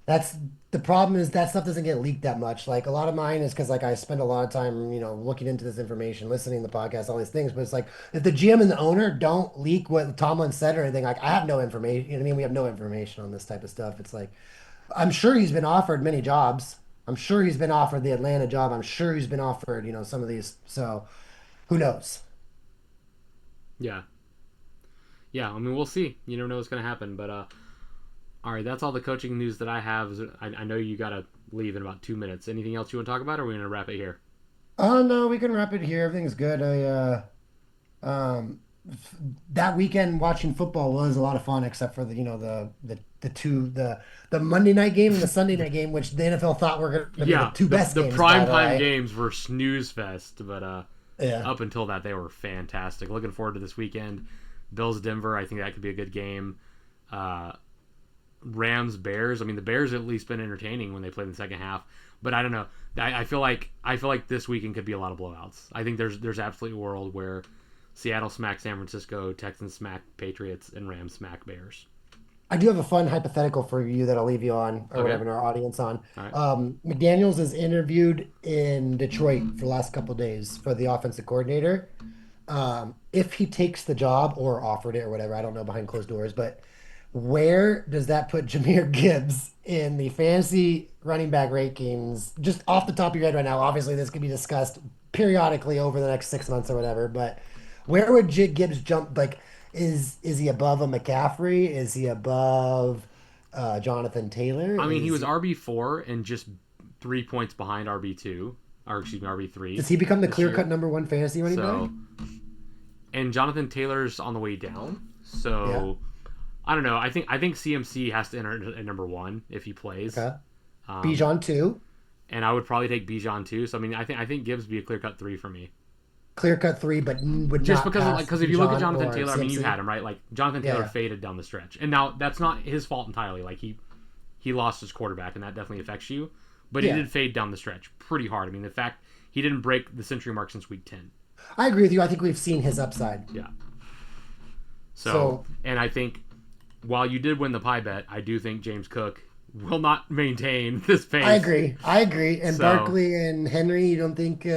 That's the problem is that stuff doesn't get leaked that much. Like a lot of mine is because like I spend a lot of time, looking into this information, listening to the podcast, all these things. But it's like if the GM and the owner don't leak what Tomlin said or anything, like I have no information. You know what I mean? We have no information on this type of stuff. It's like I'm sure he's been offered many jobs. I'm sure he's been offered the Atlanta job. I'm sure he's been offered, some of these. So who knows? yeah. Yeah, I mean, we'll see. You never know what's going to happen. But, all right, that's all the coaching news that I have. I know you got to leave in about 2 minutes. Anything else you want to talk about, or are we going to wrap it here? Oh no, we can wrap it here. Everything's good. Um that weekend watching football was a lot of fun, except for the Monday night game and the Sunday night game, which the NFL thought were going to be the Yeah, two best the games, by the primetime way. games were snooze fest, but Yeah, up until that, they were fantastic. Looking forward to this weekend. Bills Denver, I think that could be a good game. Uh, Rams Bears. I mean, the Bears have at least been entertaining when they played in the second half. But I don't know. I feel like this weekend could be a lot of blowouts. I think there's absolutely a world where Seattle smack San Francisco, Texans smack Patriots, and Rams smack Bears. I do have a fun hypothetical for you that I'll leave you on or Okay. whatever in our audience on. All right. McDaniels is interviewed in Detroit for the last couple of days for the offensive coordinator. If he takes the job or offered it or whatever, I don't know behind closed doors, but where does that put Jahmyr Gibbs in the fantasy running back rankings? Just off the top of your head right now, obviously this could be discussed periodically over the next 6 months or whatever, but where would Gibbs jump? Like, is he above a McCaffrey? Is he above Jonathan Taylor? I mean, he Is was RB4 and just 3 points behind RB2, or excuse me, RB3 does he become the this clear-cut year. number one fantasy running back? So, and Jonathan Taylor's on the way down. Yeah. So, I don't know. I think CMC has to enter at number one if he plays. Okay. Um, Bijan two. and I would probably take Bijan too. So I mean, I think Gibbs would be a clear cut three for me. Clear cut three, but would Just not because pass because if you look at Bijan Jonathan or Taylor, I mean, you CMC. had him right. Like Jonathan Taylor Yeah. faded down the stretch, and now that's not his fault entirely. Like he lost his quarterback, and that definitely affects you. But he Yeah. did fade down the stretch pretty hard. I mean, the fact he didn't break the century mark since week 10. I agree with you. I think we've seen his upside. Yeah. So- And I think while you did win the pie bet, I do think James Cook will not maintain this pace. I agree. I agree. And So- Barkley and Henry, you don't think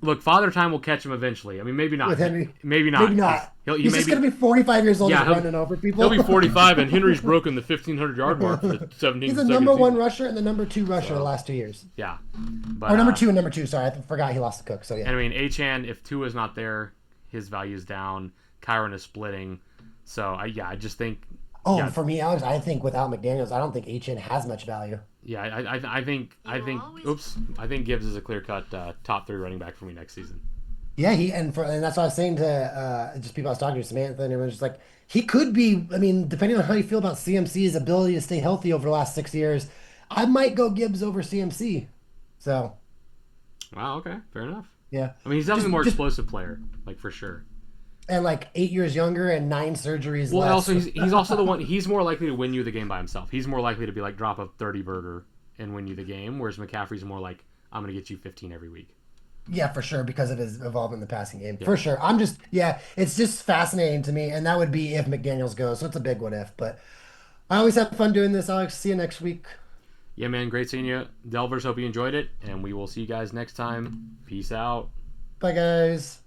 Look, Father Time will catch him eventually. I mean, maybe not. with Henry? Maybe not. Maybe not. He He's may just be, going to be 45 years old Yeah, and he'll- running over people. He'll be 45, and Henry's broken the 1,500-yard mark for the 17th He's the consecutive number one season. rusher and the number two rusher the last 2 years. Yeah. But, Or number two and number two. Sorry, I forgot he lost to Cook. So yeah. And I mean, Achan, if Tua's not there, his value's down. Kyron is splitting. So, I just think, Oh, yeah. for me, Alex, I think without McDaniels, I don't think Achan has much value. yeah, I think, I think Gibbs is a clear-cut top 3 running back for me next season. Yeah, and that's what I was saying to just people I was talking to, Samantha, and everyone's just like, he could be. I mean, depending on how you feel about CMC's ability to stay healthy over the last 6 years, I might go Gibbs over CMC. So Wow, okay, fair enough. yeah, I mean, he's definitely a more just- explosive player, like, for sure. and like 8 years younger and 9 surgeries Well, less. also he's also the one. He's more likely to win you the game by himself. He's more likely to be like drop a 30 burger and win you the game, whereas McCaffrey's more like I'm going to get you 15 every week. Yeah, for sure, because of his involvement in the passing game. For sure. It's just fascinating to me, and that would be if McDaniels goes. So it's a big what if, but I always have fun doing this, Alex. See you next week. Yeah, man, great seeing you, Delvers. Hope you enjoyed it, and we will see you guys next time. Peace out. Bye, guys.